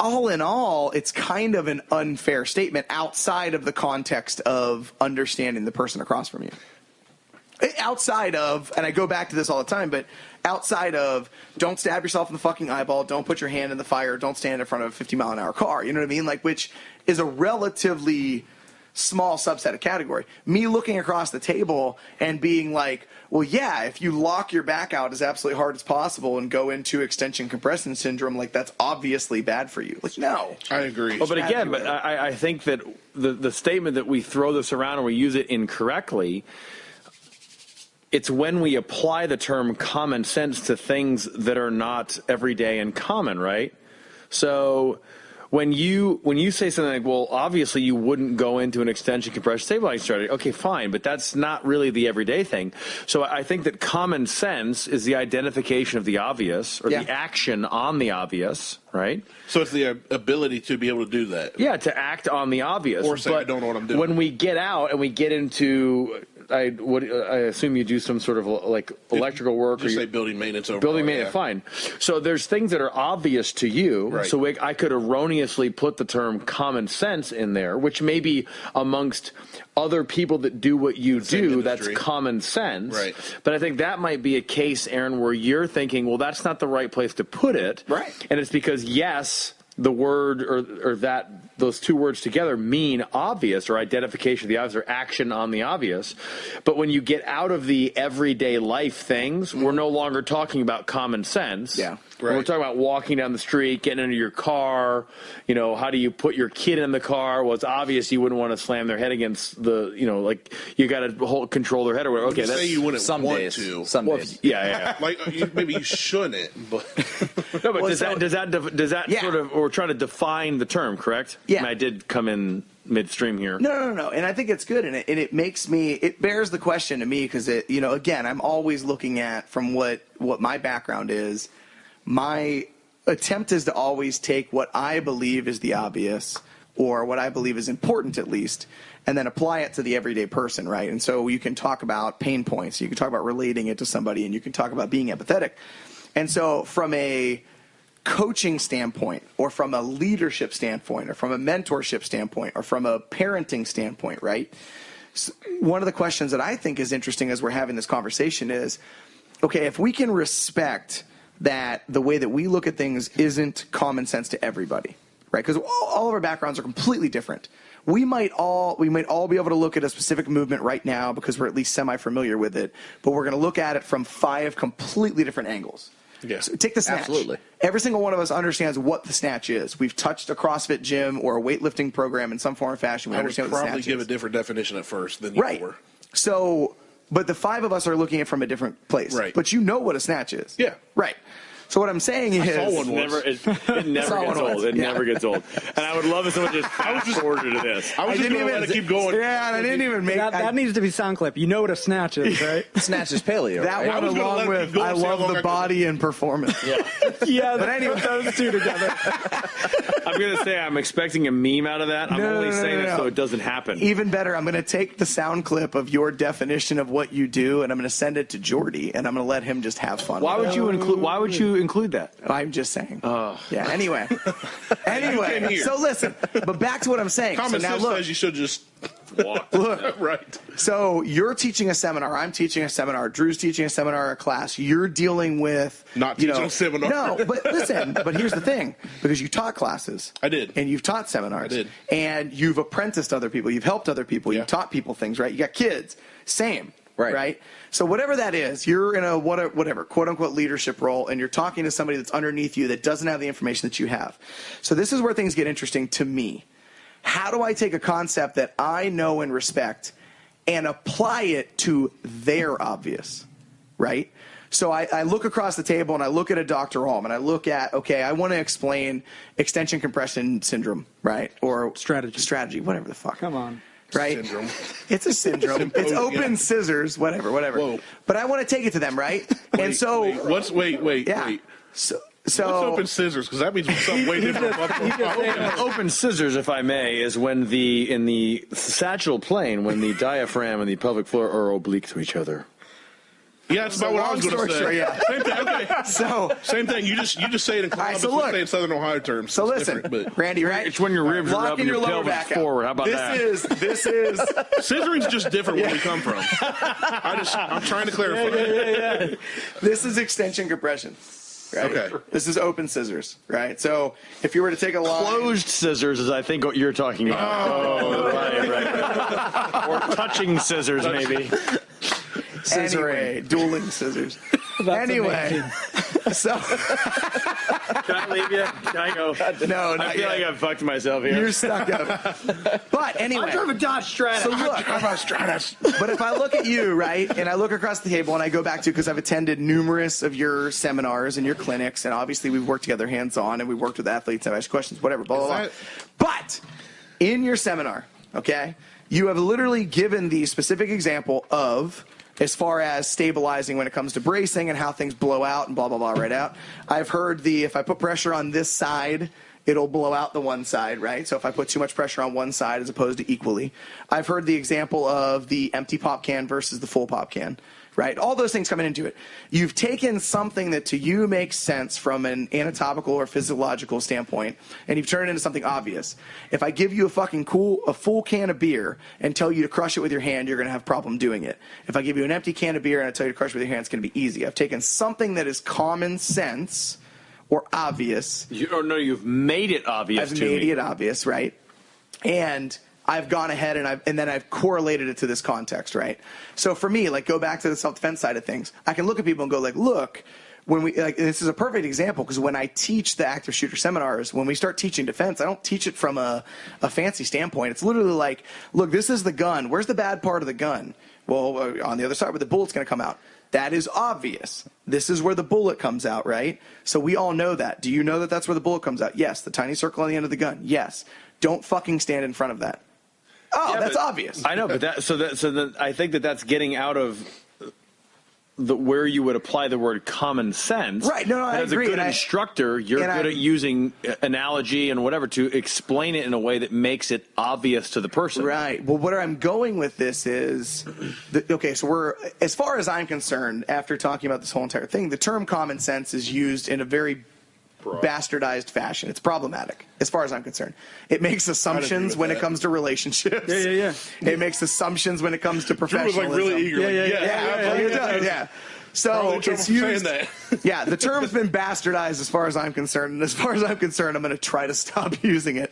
all in all, it's kind of an unfair statement outside of the context of understanding the person across from you. Outside of, and I go back to this all the time, but outside of don't stab yourself in the fucking eyeball, don't put your hand in the fire, don't stand in front of a 50-mile-an-hour car. You know what I mean? Like, which is a relatively small subset of category. Me looking across the table and being like, well, yeah, if you lock your back out as absolutely hard as possible and go into extension compression syndrome, like that's obviously bad for you. Like, no. I agree. Well, but again, I think that the statement that we throw this around and we use it incorrectly, it's when we apply the term common sense to things that are not everyday and common, right? So when you say something like, well, obviously you wouldn't go into an extension compression stabilizing strategy. Okay, fine, but that's not really the everyday thing. So I think that common sense is the identification of the obvious or the action on the obvious, right? So it's the ability to be able to do that. Yeah, to act on the obvious. Or say, I don't know what I'm doing. When we get out and we get into... I assume you do some sort of like electrical work. Just say building maintenance overall. Building maintenance, fine. So there's things that are obvious to you. Right. So I could erroneously put the term common sense in there, which may be amongst other people that do what you do, that's common sense. Right. But I think that might be a case, Aaron, where you're thinking, well, that's not the right place to put it. Right. And it's because, yes, the word or that those two words together mean obvious or identification of the obvious or action on the obvious. But when you get out of the everyday life things, we're no longer talking about common sense. Yeah. Right. We're talking about walking down the street, getting into your car. How do you put your kid in the car? Well, it's obvious you wouldn't want to slam their head against the, like you got to control their head or whatever. Okay, Say you wouldn't some want days. to. Some days. Yeah. Like maybe you shouldn't, but No, but does that sort of, we're trying to define the term, correct? Yeah. And I did come in midstream here. No. And I think it's good. And it makes me, it bears the question to me because again, I'm always looking at from what my background is. My attempt is to always take what I believe is the obvious or what I believe is important at least, and then apply it to the everyday person, right? And so you can talk about pain points. You can talk about relating it to somebody, and you can talk about being empathetic. And so from a coaching standpoint or from a leadership standpoint or from a mentorship standpoint or from a parenting standpoint, right? So one of the questions that I think is interesting as we're having this conversation is, okay, if we can respect that the way that we look at things isn't common sense to everybody, right? Because all of our backgrounds are completely different. We might all be able to look at a specific movement right now because we're at least semi-familiar with it, but we're going to look at it from 5 completely different angles. Yeah. So take the snatch. Absolutely. Every single one of us understands what the snatch is. We've touched a CrossFit gym or a weightlifting program in some form or fashion. We I would understand what the probably snatch give is. a different definition at first than you Right. were. So, but the 5 of us are looking at it from a different place. Right. But you know what a snatch is. Yeah. Right. So what I'm saying is, saw one It never gets old. It never gets old. And I would love if someone just fast forwarded to this. I was just going to let it keep going. Yeah, and I didn't even make That needs to be sound clip. You know what a snatch is, right? Snatch is paleo. that right? one was gonna along let it with keep going, I see how love long I the could- body and performance. Yeah, But anyway, those two together. I'm going to say I'm expecting a meme out of that. I'm No, only no, saying no, this no. so it doesn't happen. even better, I'm going to take the sound clip of your definition of what you do, and I'm going to send it to Jordy, and I'm going to let him just have fun. Why with would it. you include? Why would you include that? I'm just saying. Yeah. Anyway. So listen. But back to what I'm saying. Common so now sense look. says you should just walk. Look. Right. So you're teaching a seminar. I'm teaching a seminar. Drew's teaching a seminar or a class. You're dealing with not teaching a seminar. No, but listen. But here's the thing: because you taught classes, I did, and you've taught seminars, I did, and you've apprenticed other people. You've helped other people. Yeah. You've taught people things, right? You got kids. Same. Right. So whatever that is, you're in a whatever quote unquote leadership role, and you're talking to somebody that's underneath you that doesn't have the information that you have. So this is where things get interesting to me. How do I take a concept that I know and respect and apply it to their obvious, right? So I look across the table and I look at a Dr. Alm and I look at, okay, I want to explain extension compression syndrome, right? Or strategy, whatever the fuck. Come on. Right? Syndrome. It's a syndrome. It's open scissors, whatever. Whoa. But I want to take it to them, right? And so wait. So what's open scissors? Because that means something way different. Open scissors, if I may, is when in the sagittal plane, when the diaphragm and the pelvic floor are oblique to each other. Yeah, that's about what I was going to say. Short, yeah. Same thing. Okay. Same thing. You just say it in Columbus. So we say it in Southern Ohio terms. So It's listen, but Randy, right? It's when your ribs are up and your pelvis forward. How about that? This is scissoring's just different where we come from. I'm trying to clarify. Yeah. This is extension compression. Right? Okay. This is open scissors, right? So if you were to take a line, closed scissors is I think what you're talking about. Oh, right. Or touching scissors, maybe. Anyway, dueling scissors. Anyway, so can I leave you? Can I go? No, I feel like I've fucked myself here. You're stuck up. But anyway, I drove a Dodge Stratus. So look, but if I look at you, right, and I look across the table, and I go back to because I've attended numerous of your seminars and your clinics, and obviously we've worked together hands-on, and we've worked with athletes, I've asked questions, whatever, blah blah blah. But in your seminar, okay, you have literally given the specific example of, as far as stabilizing when it comes to bracing and how things blow out and blah, blah, blah, right out. I've heard if I put pressure on this side, it'll blow out the one side, right? So if I put too much pressure on one side as opposed to equally. I've heard the example of the empty pop can versus the full pop can, right? All those things coming into it. You've taken something that to you makes sense from an anatomical or physiological standpoint, and you've turned it into something obvious. If I give you a full can of beer and tell you to crush it with your hand, you're going to have a problem doing it. If I give you an empty can of beer and I tell you to crush it with your hand, it's going to be easy. I've taken something that is common sense or obvious. You've made it obvious to me. I've made it obvious, right? And I've gone ahead and then I've correlated it to this context, right? So for me, go back to the self-defense side of things. I can look at people and go look, when we this is a perfect example because when I teach the active shooter seminars, when we start teaching defense, I don't teach it from a fancy standpoint. It's literally look, this is the gun. Where's the bad part of the gun? Well, on the other side where the bullet's going to come out. That is obvious. This is where the bullet comes out, right? So we all know that. Do you know that that's where the bullet comes out? Yes. The tiny circle on the end of the gun. Yes. Don't fucking stand in front of that. Oh, yeah, that's obvious. I know, but I think that's getting out of where you would apply the word common sense. Right. No, I agree. As a good instructor, you're good at using analogy and whatever to explain it in a way that makes it obvious to the person. Right. Well, where I'm going with this is, so as far as I'm concerned, after talking about this whole entire thing, the term common sense is used in a very bastardized fashion. It's problematic as far as I'm concerned. It makes assumptions when it comes to relationships. Yeah. It makes assumptions when it comes to professionalism. Drew was really eager. Yeah. So it's used. Yeah, the term's been bastardized as far as I'm concerned, and as far as I'm concerned, I'm going to try to stop using it.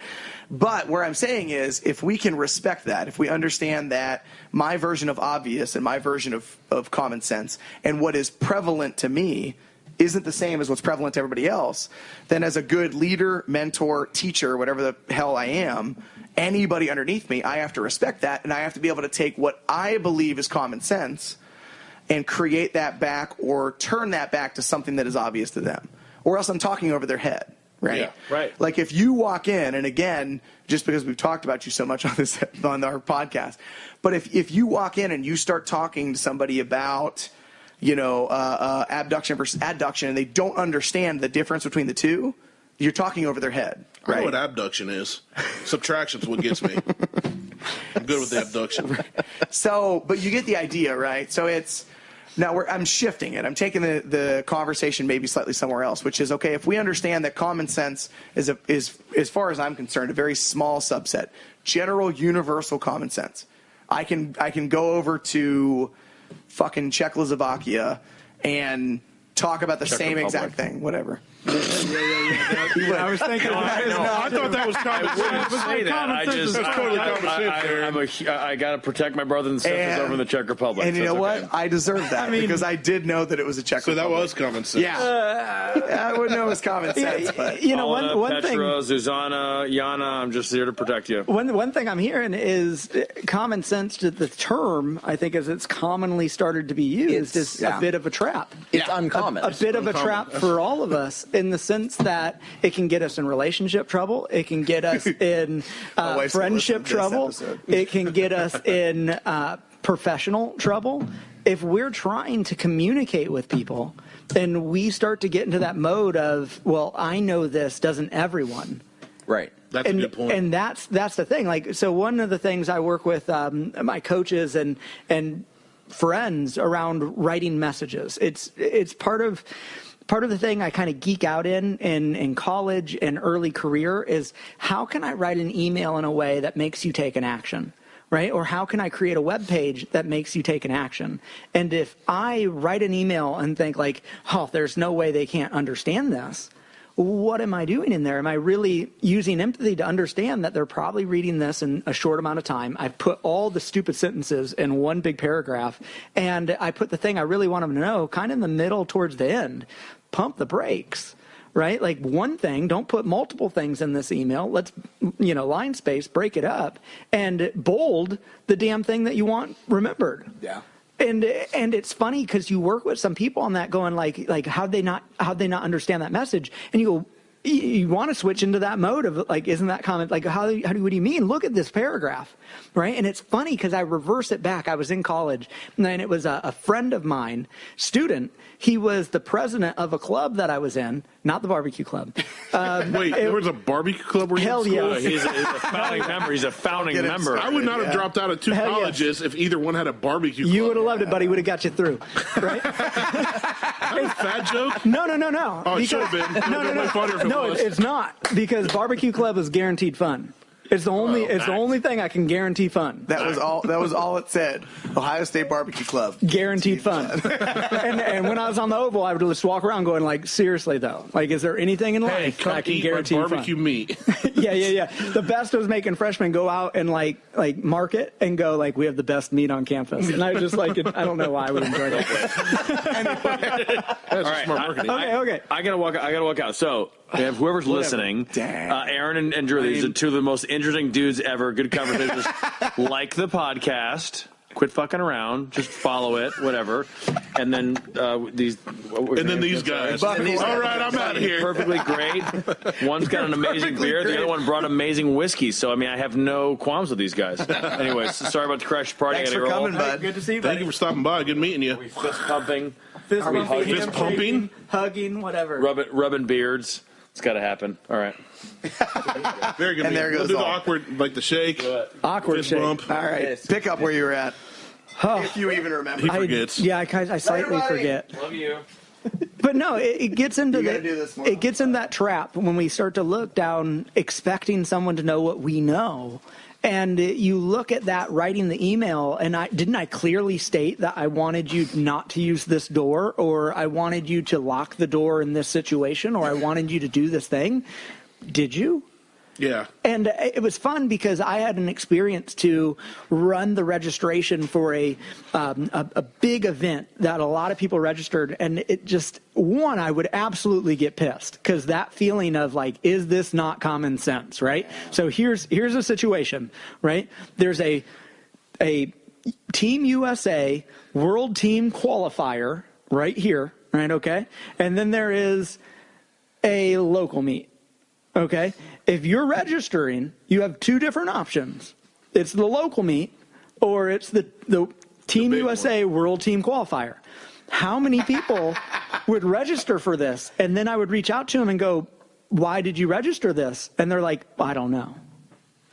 But where I'm saying is, if we can respect that, if we understand that my version of obvious and my version of common sense and what is prevalent to me isn't the same as what's prevalent to everybody else, then as a good leader, mentor, teacher, whatever the hell I am, anybody underneath me, I have to respect that, and I have to be able to take what I believe is common sense and create that back or turn that back to something that is obvious to them, or else I'm talking over their head, right? Yeah, right. Like if you walk in, and again, just because we've talked about you so much on our podcast, but if you walk in and you start talking to somebody about abduction versus adduction, and they don't understand the difference between the two, you're talking over their head. Right? I know what abduction is. Subtraction's what gets me. I'm good with the abduction. So, but you get the idea, right? So it's Now I'm shifting it. I'm taking the conversation maybe slightly somewhere else, which is, okay, if we understand that common sense is, as far as I'm concerned, a very small subset, general universal common sense. I can go over to fucking Czechoslovakia and talk about the same exact thing, whatever. I was thinking. I thought that was common sense. I got to protect my brothers and sisters over in the Czech Republic. And you know what? I deserve that because I did know that it was a Czech Republic. So that was common sense. Yeah. I wouldn't know it was common sense. But. You know, one Petra, thing. Zuzana, Yana, I'm just here to protect you. One thing I'm hearing is common sense. To the term, I think, as it's commonly started to be used, is a bit of a trap. It's uncommon. A bit of a trap for all of us, in the sense that it can get us in relationship trouble. It can get us in friendship trouble. It can get us in professional trouble. If we're trying to communicate with people and we start to get into that mode of, well, I know this, doesn't everyone? Right. That's a good point. And that's the thing. Like, so one of the things I work with my coaches and friends around writing messages. It's part of the thing I kind of geek out in college and early career is, how can I write an email in a way that makes you take an action, right? Or how can I create a web page that makes you take an action? And if I write an email and think like, oh, there's no way they can't understand this, what am I doing in there? Am I really using empathy to understand that they're probably reading this in a short amount of time? I put all the stupid sentences in one big paragraph, and I put the thing I really want them to know kind of in the middle towards the end. Pump the brakes, right? Like, one thing, don't put multiple things in this email. Let's, line space, break it up, and bold the damn thing that you want remembered. Yeah. And it's funny because you work with some people on that, going like how'd they not understand that message? And you go, you want to switch into that mode of like, isn't that comment like what do you mean? Look at this paragraph, right? And it's funny because I reverse it back. I was in college, and it was a friend of mine, student. He was the president of a club that I was in, not the barbecue club. Wait, there was a barbecue club where hell you yeah. He's a founding member. He's a founding member. I would not have dropped out of two Hell colleges if either one had a barbecue club. You would have loved it, buddy. Would have got you through, right? Fat joke? No. Oh, it should have been. No, it's not, because barbecue club is guaranteed fun. It's the only thing I can guarantee fun. That was all it said. Ohio State Barbecue Club. Guaranteed fun. and when I was on the Oval, I would just walk around going like, seriously though, like, is there anything in life that I can guarantee barbecue fun? meat? Yeah. The best was making freshmen go out and like market and go like, we have the best meat on campus. And I was just like, I don't know why I would enjoy that. That's just smart marketing. Okay. I gotta walk out. So we have whoever's listening, Aaron and Drew. These are two of the most interesting dudes ever. Good conversations. Like the podcast. Quit fucking around. Just follow it. Whatever. And then these. And then these guys. All right, I'm out of here. Perfectly great. One's got an amazing beer. The other one brought amazing whiskey. So I mean, I have no qualms with these guys. Anyways, sorry about the crash party. Thanks for coming, bud. Good to see you, buddy. Thank you for stopping by. Good meeting you. Are we fist pumping? Fist pumping? Hugging, whatever. Rubbing beards. It's got to happen. All right. Very good. And there we'll goes do the all. awkward, like the shake. Awkward fist shake. bump. All right. Pick up where you were at. If you even remember. He forgets. I slightly forget. Love you. But no, it gets into it gets in that trap when we start to look down, expecting someone to know what we know. And you look at that writing the email, and didn't I clearly state that I wanted you not to use this door, or I wanted you to lock the door in this situation, or I wanted you to do this thing? Did you? Yeah. And it was fun because I had an experience to run the registration for a big event that a lot of people registered. And it just, I would absolutely get pissed because that feeling of like, is this not common sense, right? So here's a situation, right? There's a Team USA World Team Qualifier right here, right? Okay. And then there is a local meet. Okay, if you're registering, you have two different options. It's the local meet, or it's the Team USA World Team Qualifier. How many people would register for this? And then I would reach out to them and go, why did you register this? And they're like, I don't know.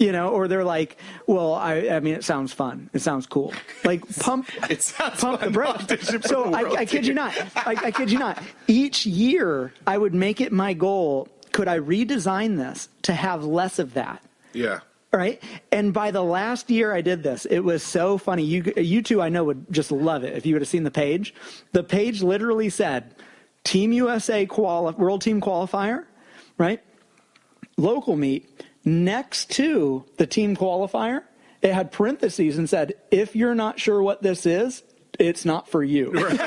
or they're like, well, I mean, it sounds fun. It sounds cool. Like pump the brakes. So I kid you not. I kid you not. Each year I would make it my goal. Could I redesign this to have less of that? Yeah. Right. And by the last year I did this, it was so funny. You two I know would just love it if you would have seen the page. The page literally said Team USA World Team Qualifier, right? Local meet. Next to the team qualifier, it had parentheses and said, if you're not sure what this is, it's not for you. Right.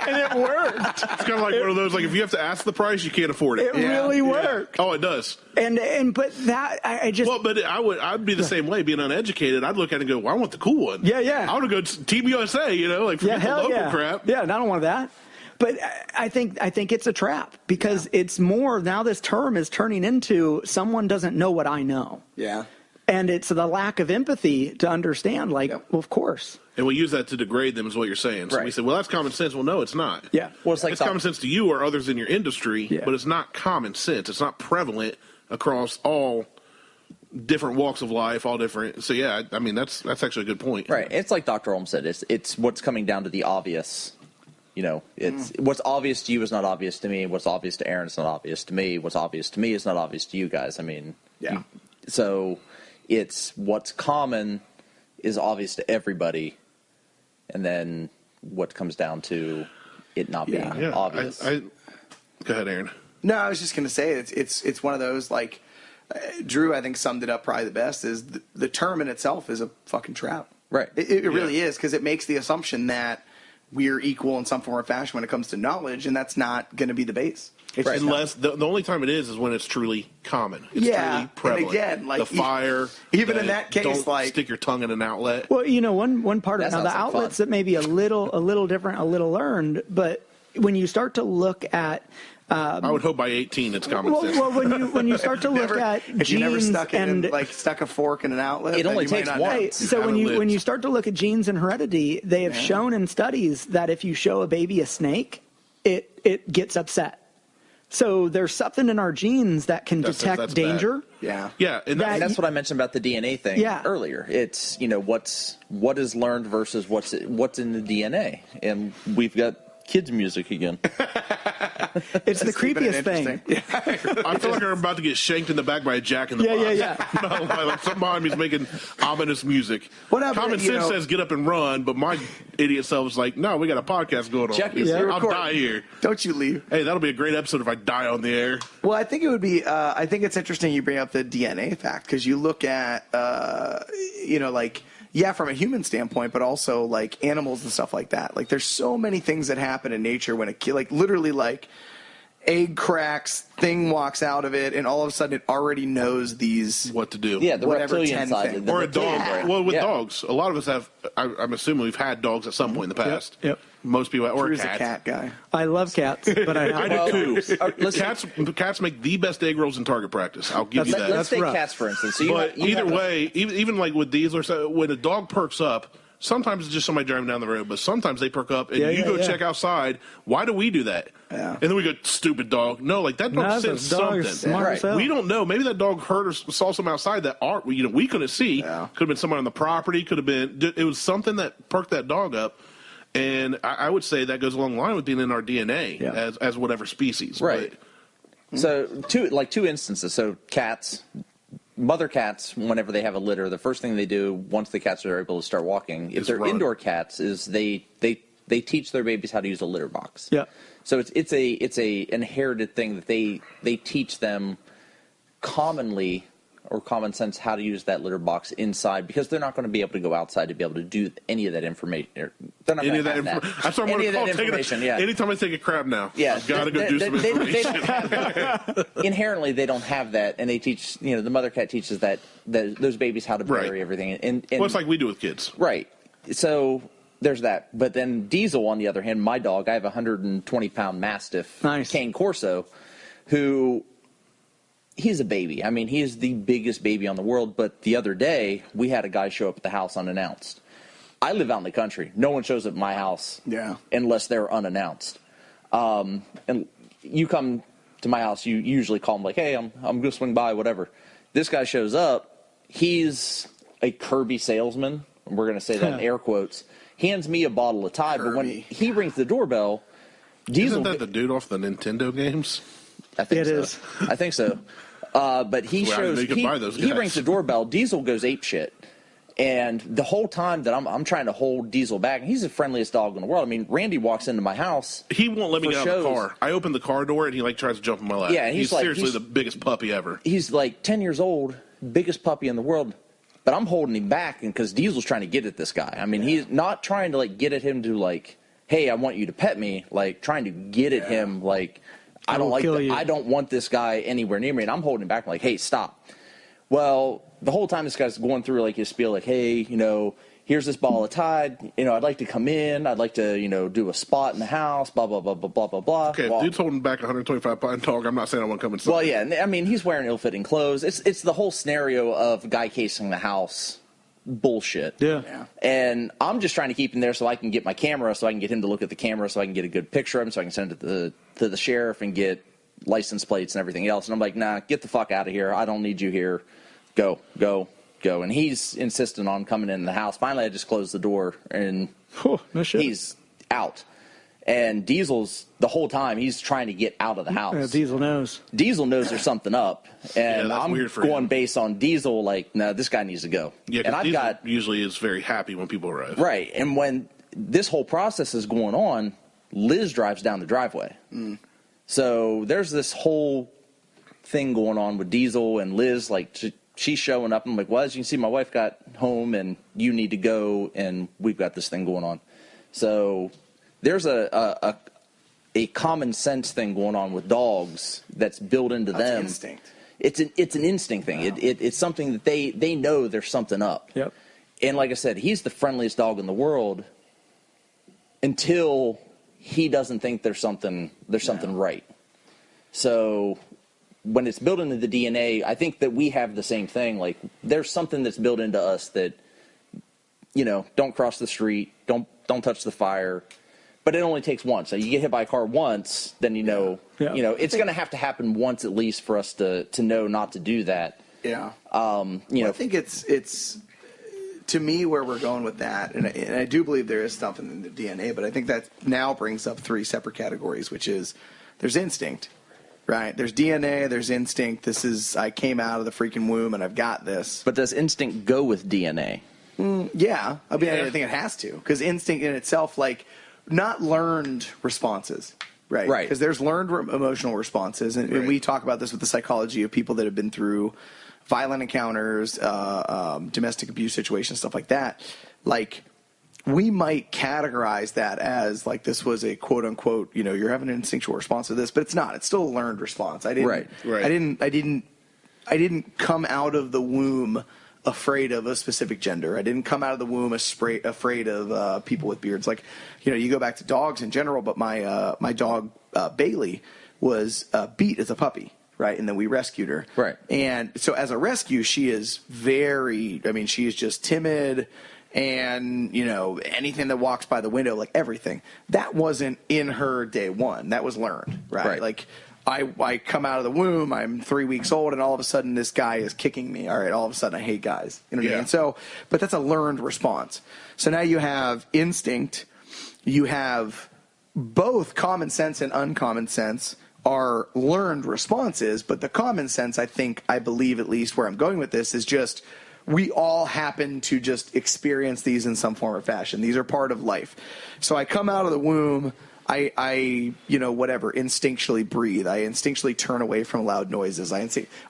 And it worked. It's kind of like one of those, like, if you have to ask the price, you can't afford it. It really worked. Oh, it does. But that, I just... Well, but I'd be the same way, being uneducated. I'd look at it and go, well, I want the cool one. Yeah. I want to go to Team USA, like, forget the local crap. Yeah, I don't want that. But I think it's a trap because it's more, now this term is turning into someone doesn't know what I know. Yeah. And it's the lack of empathy to understand, well, of course. And we use that to degrade them is what you're saying. So we say, well, that's common sense. Well, no, it's not. Yeah. Well, it's like it's common sense to you or others in your industry, but it's not common sense. It's not prevalent across all different walks of life, all different. So, yeah, I mean, that's actually a good point. Right. It's like Dr. Olm said. It's what's coming down to the obvious. It's what's obvious to you is not obvious to me. What's obvious to Aaron is not obvious to me. What's obvious to me is not obvious to you guys. I mean, so it's what's common is obvious to everybody, and then what comes down to it not being obvious. Go ahead, Aaron. No, I was just going to say it's one of those, like, Drew, I think, summed it up probably the best, is the term in itself is a fucking trap. Right. It really is, because it makes the assumption that we're equal in some form or fashion when it comes to knowledge, and that's not going to be the base. Right. Unless the only time it is when it's truly common. It's truly prevalent. And again, like, the fire. Even in that case, don't like, stick your tongue in an outlet. Well, one part of it, now the outlets that may be a little different, a little learned, but when you start to look at I would hope by 18 it's common sense. Well, when you start to look at if you never genes stuck a fork in an outlet, it only takes one. Hey, so when you start to look at genes and heredity, they have shown in studies that if you show a baby a snake, it gets upset. So there's something in our genes that can detect danger. Bad. And that's what I mentioned about the DNA thing earlier. It's what is learned versus what's in the DNA, and we've got kids music again. It's the creepiest thing. I feel like I'm about to get shanked in the back by a Jack in the Box. Like some behind me is making ominous music. Common sense says get up and run, but my idiot self is like, no, we got a podcast going on. I'll die here. Don't you leave. Hey, that'll be a great episode if I die on the air. Well, I think it would be. I think it's interesting you bring up the DNA fact, because you look at, from a human standpoint, but also like animals and stuff like that. Like, there's so many things that happen in nature when a kid, like, literally, like, egg cracks, thing walks out of it, and all of a sudden it already knows what to do. Yeah, the reptilian side. Or a dog. Yeah. Well, with dogs, a lot of us have. I'm assuming we've had dogs at some point in the past. Yep. Most people, or Drew's cats. a cat guy. I love cats, but I do too. Cats make the best egg rolls in target practice. I'll give you that. Let's take cats for instance. Either way, even like with these, or so, when a dog perks up, sometimes it's just somebody driving down the road, but sometimes they perk up and you go check outside. Why do we do that? Yeah. And then we go, stupid dog. No, like that dog sensed something. Right. We don't know. Maybe that dog heard or saw something outside that we couldn't see. Yeah. Could have been someone on the property. Could have been. It was something that perked that dog up. And I would say that goes along the line with being in our DNA as whatever species. Right. But, so two instances. So cats. Mother cats, whenever they have a litter, the first thing they do once the cats are able to start walking, if they're indoor cats, is they teach their babies how to use a litter box. Yeah. So it's a inherited thing that they teach them commonly or common sense how to use that litter box inside, because they're not going to be able to go outside to be able to do any of that information. They're not going to have that. That's what I'm going to call information. Anytime I take a crap now, I've got to go do some information. Inherently, they don't have that, and they teach. The mother cat teaches those babies how to bury everything. And it's like we do with kids, right? So there's that. But then Diesel, on the other hand, my dog, I have a 120-pound Mastiff, Cane Corso, who. He's a baby. I mean, he is the biggest baby on the world. But the other day, we had a guy show up at the house unannounced. I live out in the country. No one shows up at my house unless they're unannounced. And you come to my house, you usually call them like, hey, I'm going to swing by, whatever. this guy shows up. He's a Kirby salesman. We're going to say that in air quotes. Hands me a bottle of Tide, but when he rings the doorbell, Diesel... Isn't that the dude off the Nintendo games? I think it so. is. I think so. But he shows... He rings the doorbell. Diesel goes apeshit. And the whole time that I'm trying to hold Diesel back, and he's the friendliest dog in the world. I mean, Randy walks into my house. He won't let me get out of the car. I open the car door, and he tries to jump in my lap. Yeah, he's seriously the biggest puppy ever. He's like 10 years old, biggest puppy in the world. But I'm holding him back because Diesel's trying to get at this guy. I mean, he's not trying to, like, get at him to, like, hey, I want you to pet me. Like, trying to get at him, like, I don't want this guy anywhere near me. And I'm holding him back, like, hey, stop. Well, the whole time this guy's going through, like, his spiel, like, hey, here's this ball of Tide. I'd like to come in. I'd like to, do a spot in the house, blah, blah, blah, blah, blah, blah, blah. Okay, well, dude's holding back a 125-pound dog. I'm not saying I want to come inside. Well, yeah, I mean, he's wearing ill-fitting clothes. It's the whole scenario of guy casing the house bullshit. Yeah. And I'm just trying to keep him there so I can get my camera, so I can get him to look at the camera, so I can get a good picture of him, so I can send it to the sheriff and get license plates and everything else. And I'm like, nah, get the fuck out of here. I don't need you here. Go. And he's insistent on coming in the house. Finally, I just closed the door, and no shit. He's out. And Diesel's, the whole time, he's trying to get out of the house. Yeah, Diesel knows. Diesel knows there's something up. And I'm going based on Diesel, like, no, this guy needs to go. Yeah, and Diesel usually is very happy when people arrive. Right. And when this whole process is going on, Liz drives down the driveway. So there's this whole thing going on with Diesel and Liz, like, she's showing up. I'm like, well, as you can see, my wife got home, and you need to go, and we've got this thing going on. So there's a common sense thing going on with dogs that's built into them. Instinct. It's an instinct thing. Wow. It's something that they know there's something up. Yep. And like I said, he's the friendliest dog in the world until he doesn't think there's something right. So when it's built into the DNA, I think that we have the same thing. Like, there's something that's built into us that, don't cross the street, don't touch the fire. But it only takes once. So you get hit by a car once, then it's going to have to happen once at least for us to know not to do that. Yeah. I think it's to me where we're going with that, and I do believe there is something in the DNA, but I think that now brings up three separate categories, which is there's instinct. Right. There's DNA, there's instinct. I came out of the freaking womb and I've got this. But does instinct go with DNA? Yeah. I mean, I think it has to. Because instinct in itself, like, not learned responses. Right. Because there's learned emotional responses. And we talk about this with the psychology of people that have been through violent encounters, domestic abuse situations, stuff like that. Like, we might categorize that as like this was a quote unquote, you're having an instinctual response to this, but it's not. It's still a learned response. I didn't come out of the womb afraid of a specific gender. I didn't come out of the womb afraid of people with beards. Like, you go back to dogs in general, but my dog Bailey was beat as a puppy. Right. And then we rescued her. Right. And so as a rescue, she is she is just timid. And, anything that walks by the window, like everything, that wasn't in her day one. That was learned, right? Like, I come out of the womb, I'm 3 weeks old, and all of a sudden this guy is kicking me. All right, all of a sudden I hate guys. You know what I mean? So, but that's a learned response. So now you have instinct. You have both common sense and uncommon sense are learned responses, but the common sense, I believe at least where I'm going with this is just we all happen to just experience these in some form or fashion. These are part of life. So I come out of the womb, I instinctually breathe. I instinctually turn away from loud noises.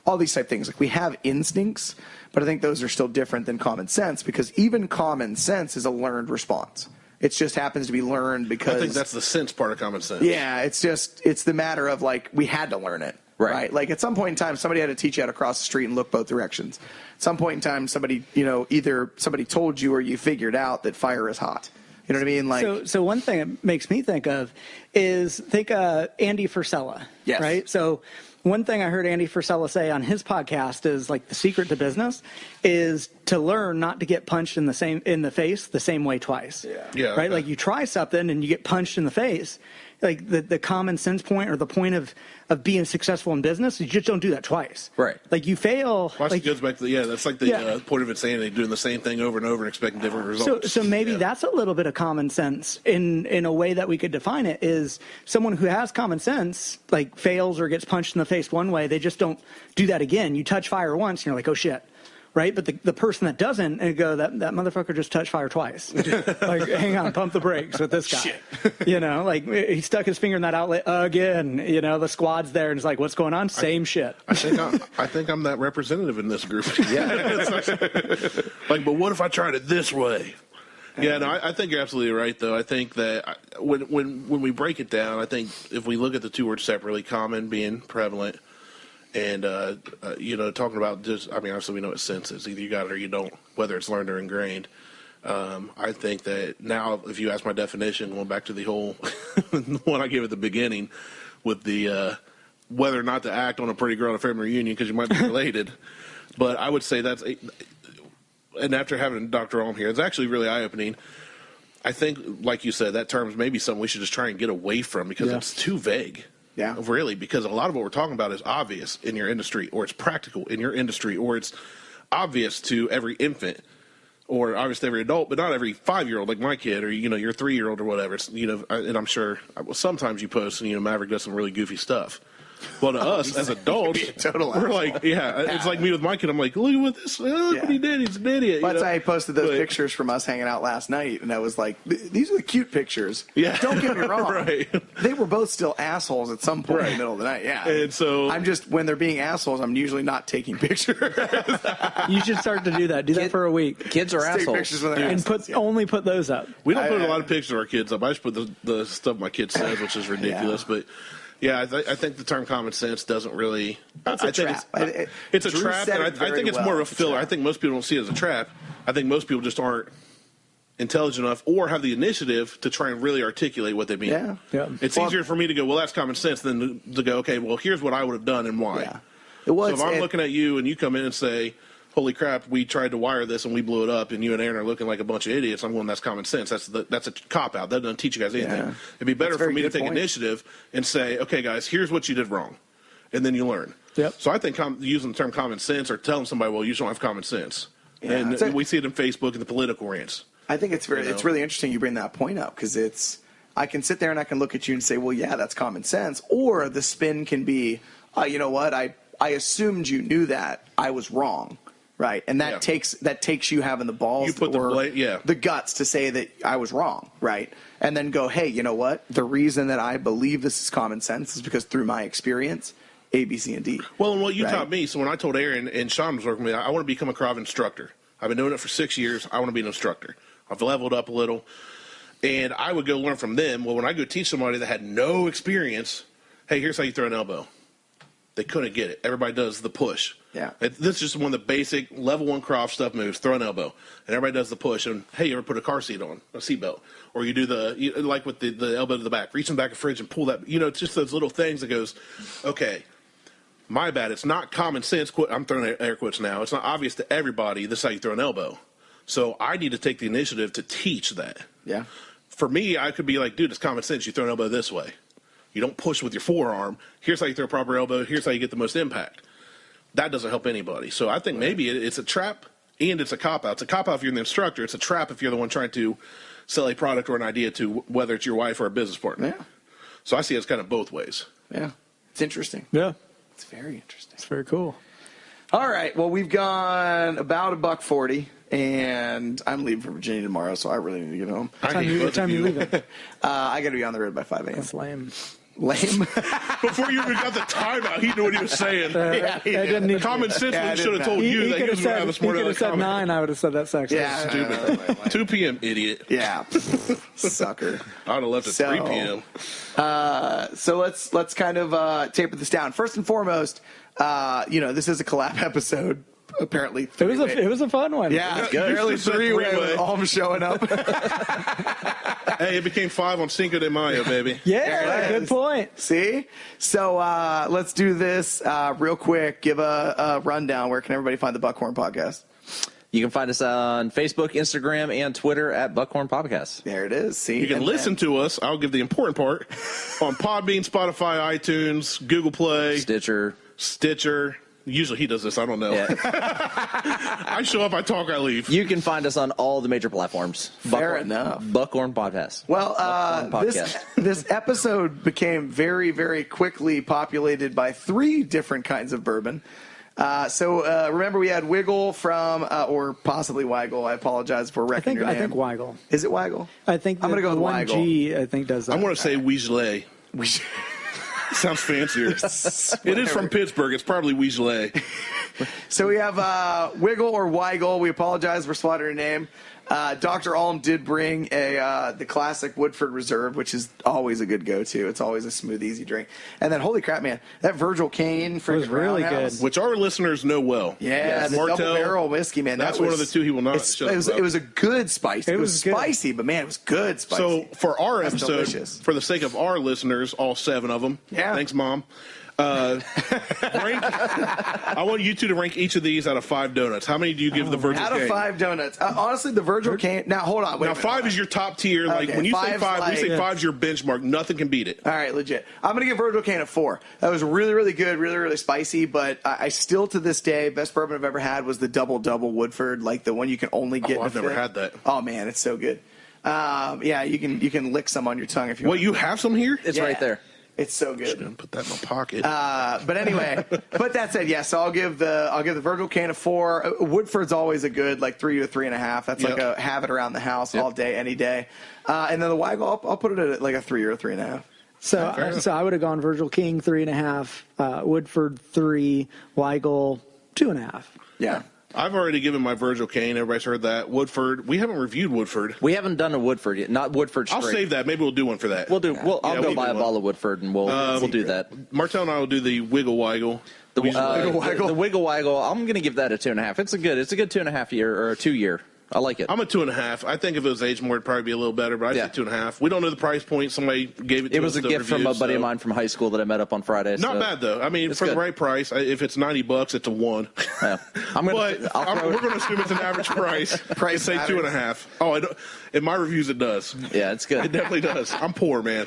All these type things. Like, we have instincts, but I think those are still different than common sense, because even common sense is a learned response. It just happens to be learned because I think that's the sense part of common sense. Yeah, it's the matter of, like, we had to learn it. Right. Like, at some point in time, somebody had to teach you how to cross the street and look both directions. At some point in time, somebody, either somebody told you or you figured out that fire is hot. You know what I mean? Like, so one thing it makes me think of is Andy Frisella. Yes. Right. So one thing I heard Andy Frisella say on his podcast is, like, the secret to business is to learn not to get punched in the face the same way twice. Yeah. Right? Like you try something and you get punched in the face. Like the common sense point or the point of being successful in business, you just don't do that twice. Right. Like you fail. Well, like, goes back to that's like the point of insanity, doing the same thing over and over and expecting different results. So maybe that's a little bit of common sense in a way that we could define it is someone who has common sense, like fails or gets punched in the face one way, they just don't do that again. You touch fire once and you're like, oh shit. Right, but the person that doesn't, and go that motherfucker just touched fire twice. Like, hang on, pump the brakes with this guy. Shit. You know, like he stuck his finger in that outlet again. You know, the squad's there, and it's like, what's going on? Same shit. I think I'm that representative in this group. Yeah. Like, but what if I tried it this way? Yeah, no, I think you're absolutely right, though. I think that when we break it down, I think if we look at the two words separately, common being prevalent. And, talking about just, I mean, obviously we know what sense is. Either you got it or you don't, whether it's learned or ingrained. I think that now, if you ask my definition, going back to the whole one I gave at the beginning with the whether or not to act on a pretty girl at a family reunion because you might be related. But I would say and after having Dr. Olm here, it's actually really eye-opening. I think, like you said, that term is maybe something we should just try and get away from because it's too vague. Yeah. Really, because a lot of what we're talking about is obvious in your industry, or it's practical in your industry, or it's obvious to every infant, or obvious to every adult, but not every 5-year-old like my kid, or, your 3-year-old or whatever. It's, and I'm sure sometimes you post and, Maverick does some really goofy stuff. Well, to us as adults, we're like, it's like me with my kid. I'm like, look at what he did. He's an idiot. That's how I posted those pictures from us hanging out last night, and I was like, these are the cute pictures. Yeah. Don't get me wrong. Right. They were both still assholes at some point in the middle of the night. Yeah. And so I'm just, when they're being assholes, I'm usually not taking pictures. You should start to do that. Do that for a week. Kids are Take assholes. pictures when they're And assholes. only put those up. we don't put a lot of pictures of our kids up. I just put the stuff my kid says, which is ridiculous, but. Yeah, I think the term common sense doesn't really. It's a trap. It's a trap, and I think it's more of a filler. I think most people don't see it as a trap. I think most people just aren't intelligent enough or have the initiative to try and really articulate what they mean. Yeah. It's easier for me to go, well, that's common sense, than to go, okay, well, here's what I would have done and why. Yeah. So if I'm looking at you and you come in and say, holy crap, we tried to wire this and we blew it up, and you and Aaron are looking like a bunch of idiots, I'm going, that's common sense. That's a cop-out. That doesn't teach you guys anything. Yeah. It'd be better for me to take point. initiative and say, okay, guys, here's what you did wrong, and then you learn. Yep. So I think using the term common sense or telling somebody, well, you just don't have common sense. Yeah. And we see it in Facebook and the political rants. I think it's really interesting you bring that point up, because I can sit there and I can look at you and say, well, yeah, that's common sense. Or the spin can be, you know what, I assumed you knew that. I was wrong. Right, and that takes you having the balls the guts to say that I was wrong, right? And then go, hey, you know what? The reason that I believe this is common sense is because through my experience, A, B, C, and D. Well, and what you taught me, so when I told Aaron and Sean was working with me, I want to become a Krav instructor. I've been doing it for 6 years. I want to be an instructor. I've leveled up a little, and I would go learn from them. Well, when I go teach somebody that had no experience, hey, here's how you throw an elbow. They couldn't get it. Everybody does the push. Yeah. This is just one of the basic level 1 Krav stuff moves. Throw an elbow. And everybody does the push. And, hey, you ever put a car seat on, a seatbelt? Or you do like with the elbow to the back. Reach in the back of the fridge and pull that. It's just those little things that goes, okay, my bad. It's not common sense. I'm throwing air quotes now. It's not obvious to everybody this is how you throw an elbow. So I need to take the initiative to teach that. Yeah. For me, I could be like, dude, it's common sense. You throw an elbow this way. You don't push with your forearm. Here's how you throw a proper elbow. Here's how you get the most impact. That doesn't help anybody. So I think maybe it's a trap and it's a cop-out. It's a cop-out if you're the instructor. It's a trap if you're the one trying to sell a product or an idea to whether it's your wife or a business partner. Yeah. So I see it as kind of both ways. Yeah. It's interesting. Yeah. It's very interesting. It's very cool. All right. Well, we've gone about $1:40, and I'm leaving for Virginia tomorrow, so I really need to get home. What time you leaving? I got to be on the road by 5 a.m. That's lame. Lame. Before you even got the time out, he knew what he was saying. I didn't need Common sense should have told he you that he was going to have a He smart could have said comment. 9. I would have said that section. Yeah. Stupid. 2 p.m., idiot. Yeah. Sucker. I would have left at 3 p.m. So let's kind of taper this down. First and foremost, this is a collab episode. Apparently, it was a fun one. Yeah, apparently three-way with all showing up. Hey, it became 5 on Cinco de Mayo, baby. Yeah, good point. See? So let's do this real quick. Give a rundown. Where can everybody find the Buckhorn Podcast? You can find us on Facebook, Instagram, and Twitter at Buckhorn Podcast. There it is. See, You can listen to us. I'll give the important part on Podbean, Spotify, iTunes, Google Play, Stitcher. Usually he does this. I don't know. Yeah. I show up, I talk, I leave. You can find us on all the major platforms. Fair enough. Buckhorn Podcast. Well, Buckhorn Podcast. this episode became very, very quickly populated by 3 different kinds of bourbon. So remember, we had Wiggle from, or possibly Weigel. I apologize for wrecking your name. I think Weigel. Is it Weigel? I think I'm going to go with Weigel. 1G, I think, does that. I'm going to say Weasley. Sounds fancier. It is from Pittsburgh. It's probably Weasley. So we have Wiggle or Weigel. We apologize for slaughtering your name. Dr. Alm did bring the classic Woodford Reserve, which is always a good go-to. It's always a smooth, easy drink. And then, holy crap, man, that Virgil Cane was really good. Which our listeners know well. Yeah, the Martelle, double barrel whiskey, man. That's one of the two he will not shut it was a good spice. It was good. spicy, but man, it was good spicy. So for our episode, delicious. for the sake of our listeners, all 7 of them. Yeah. Thanks, Mom. I want you two to rank each of these out of 5 donuts. How many do you give the Virgil out Cane? of 5 donuts? Honestly, the Virgil Cane. Now, hold on. Wait Now, a minute. 5 is your top tier. Like Okay, when you say 5, five's we say like- 5's your benchmark. Nothing can beat it. All right, legit. I'm going to give Virgil Cane a 4. That was really, really good, really, really spicy. But I still, to this day, best bourbon I've ever had was the Double Woodford, like the one you can only get. Oh, in I've never had that. Oh man, it's so good. Yeah, you can lick some on your tongue if you want. Wait, you have some here? It's right there. It's so good. Gonna put that in my pocket. But anyway, but that said, yes, I'll give the Virgil Cane a 4. Woodford's always a good 3 to 3.5. That's like a have it around the house all day, any day. And then the Weigel, I'll put it at like a 3 or a 3.5. So I would have gone Virgil King 3.5, Woodford 3, Weigel 2.5. Yeah. I've already given my Virgil Cane. Everybody's heard that. Woodford. We haven't reviewed Woodford. We haven't done a Woodford yet. Not Woodford straight. I'll save that. Maybe we'll do one for that. I'll go buy a bottle of Woodford and we'll do that. Martelle and I will do the Wiggle Weigel. The Wiggle Weigel. I'm going to give that a 2.5. It's a good 2.5 year or a 2 year. I like it. I'm a 2.5. I think if it was aged more, it'd probably be a little better, but I say 2.5. We don't know the price point. Somebody gave it to us. It was a gift from a buddy of mine from high school that I met up on Friday. Not bad, though. I mean, for the right price, if it's $90, it's a 1. Yeah. We're going to assume it's an average price. Price say 2.5. Oh, in my reviews, it does. Yeah, it's good. It definitely does. I'm poor, man.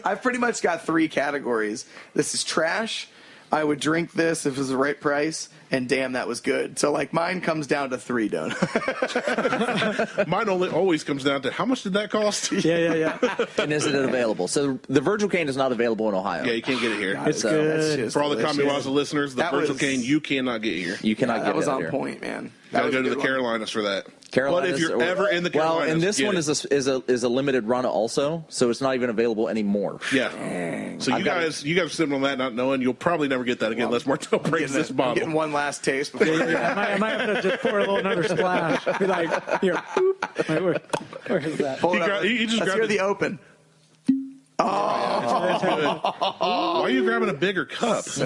I've pretty much got 3 categories. This is trash. I would drink this if it was the right price, and damn, that was good. So, mine comes down to 3, don't Mine always comes down to how much did that cost? Yeah. And is it available? So the Virgil Cane is not available in Ohio. Yeah, you can't get it here. It's good. For all the Kamiwaza listeners, the Virgil Cane you cannot get here. You cannot get it That was out on here. point, man. You got to go to the Carolinas for that. Carolinas, but if you're ever in the Carolinas, well, and this one is a limited run also, so it's not even available anymore. Yeah. So you guys are sitting on that not knowing you'll probably never get that again unless Martelle breaks this bottle. I'm getting one last taste. Before I might have to just pour another splash. Be like, here. Where is that? He just Let's grabbed hear the open. Why are you grabbing a bigger cup? What's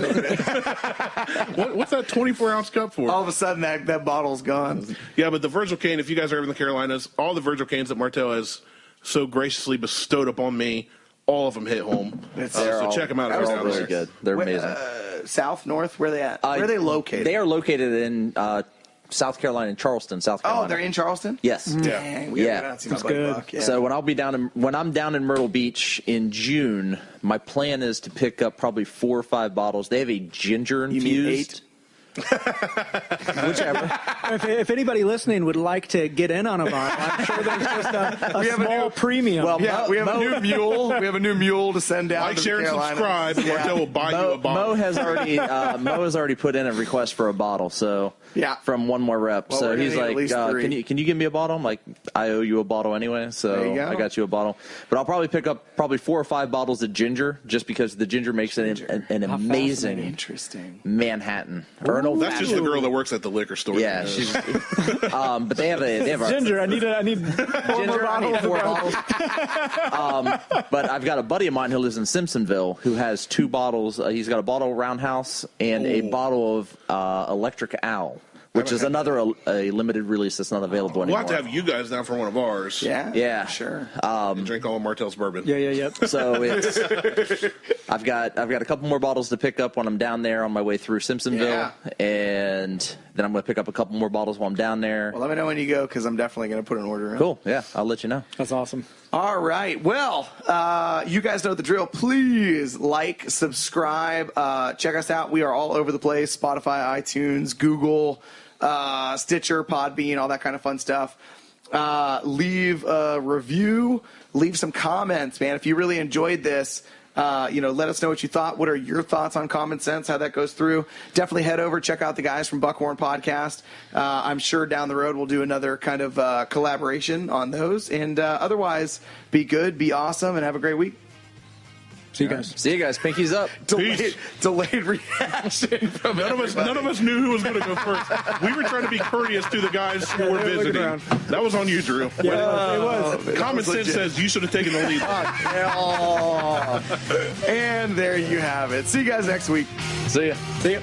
that 24-ounce cup for? All of a sudden, that bottle's gone. Yeah, but the Virgil Cane, if you guys are ever in the Carolinas, all the Virgil Canes that Martelle has so graciously bestowed upon me, all of them hit home. So check them out. They're all really good. They're amazing. South, north, where are they at? Where are they located? They are located in South Carolina, in Charleston, South Carolina. Oh, they're in Charleston? Yes. Dang, we haven't seen my buddy Buck. Yeah. So when I'm down in Myrtle Beach in June, my plan is to pick up probably 4 or 5 bottles. They have a ginger infused. You mean 8? Whichever. If anybody listening would like to get in on a bottle, I'm sure there's just a small premium. Well, we have a new mule. We have a new mule to send down. Like, to share, and subscribe. And Martelle will buy you a bottle. Mo has already put in a request for a bottle. So from one more rep. Well, so he's like, can you give me a bottle? I'm like, I owe you a bottle anyway. So I got you a bottle. But I'll probably pick up 4 or 5 bottles of ginger, just because the ginger makes it an amazing interesting Manhattan. That's just the girl that works at the liquor store. Yeah, she's. But they have a ginger. I need ginger. I need 4 bottles. But I've got a buddy of mine who lives in Simpsonville who has 2 bottles. He's got a bottle of Roundhouse and a bottle of Electric Owl, which is another a limited release that's not available anymore. We'll have to have you guys down for one of ours. Yeah, sure. Drink all of Martelle's bourbon. Yeah. So I've got a couple more bottles to pick up when I'm down there on my way through Simpsonville, and Then I'm going to pick up a couple more bottles while I'm down there. Well, let me know when you go because I'm definitely going to put an order in. Cool. Yeah, I'll let you know. That's awesome. All right. Well, you guys know the drill. Please like, subscribe, check us out. We are all over the place: Spotify, iTunes, Google, Stitcher, Podbean, all that kind of fun stuff. Leave a review. Leave some comments, man. If you really enjoyed this, let us know what you thought. What are your thoughts on Common Sense, how that goes through? Definitely head over, check out the guys from Buckhorn Podcast. I'm sure down the road we'll do another kind of collaboration on those. And otherwise, be good, be awesome, and have a great week. See you guys. See you guys. Pinkies up. Delayed reaction from none of us knew who was going to go first. We were trying to be courteous to the guys who were visiting. That was on you, Drew. Yeah, it was. Common sense says you should have taken the lead. And there you have it. See you guys next week. See ya. See ya.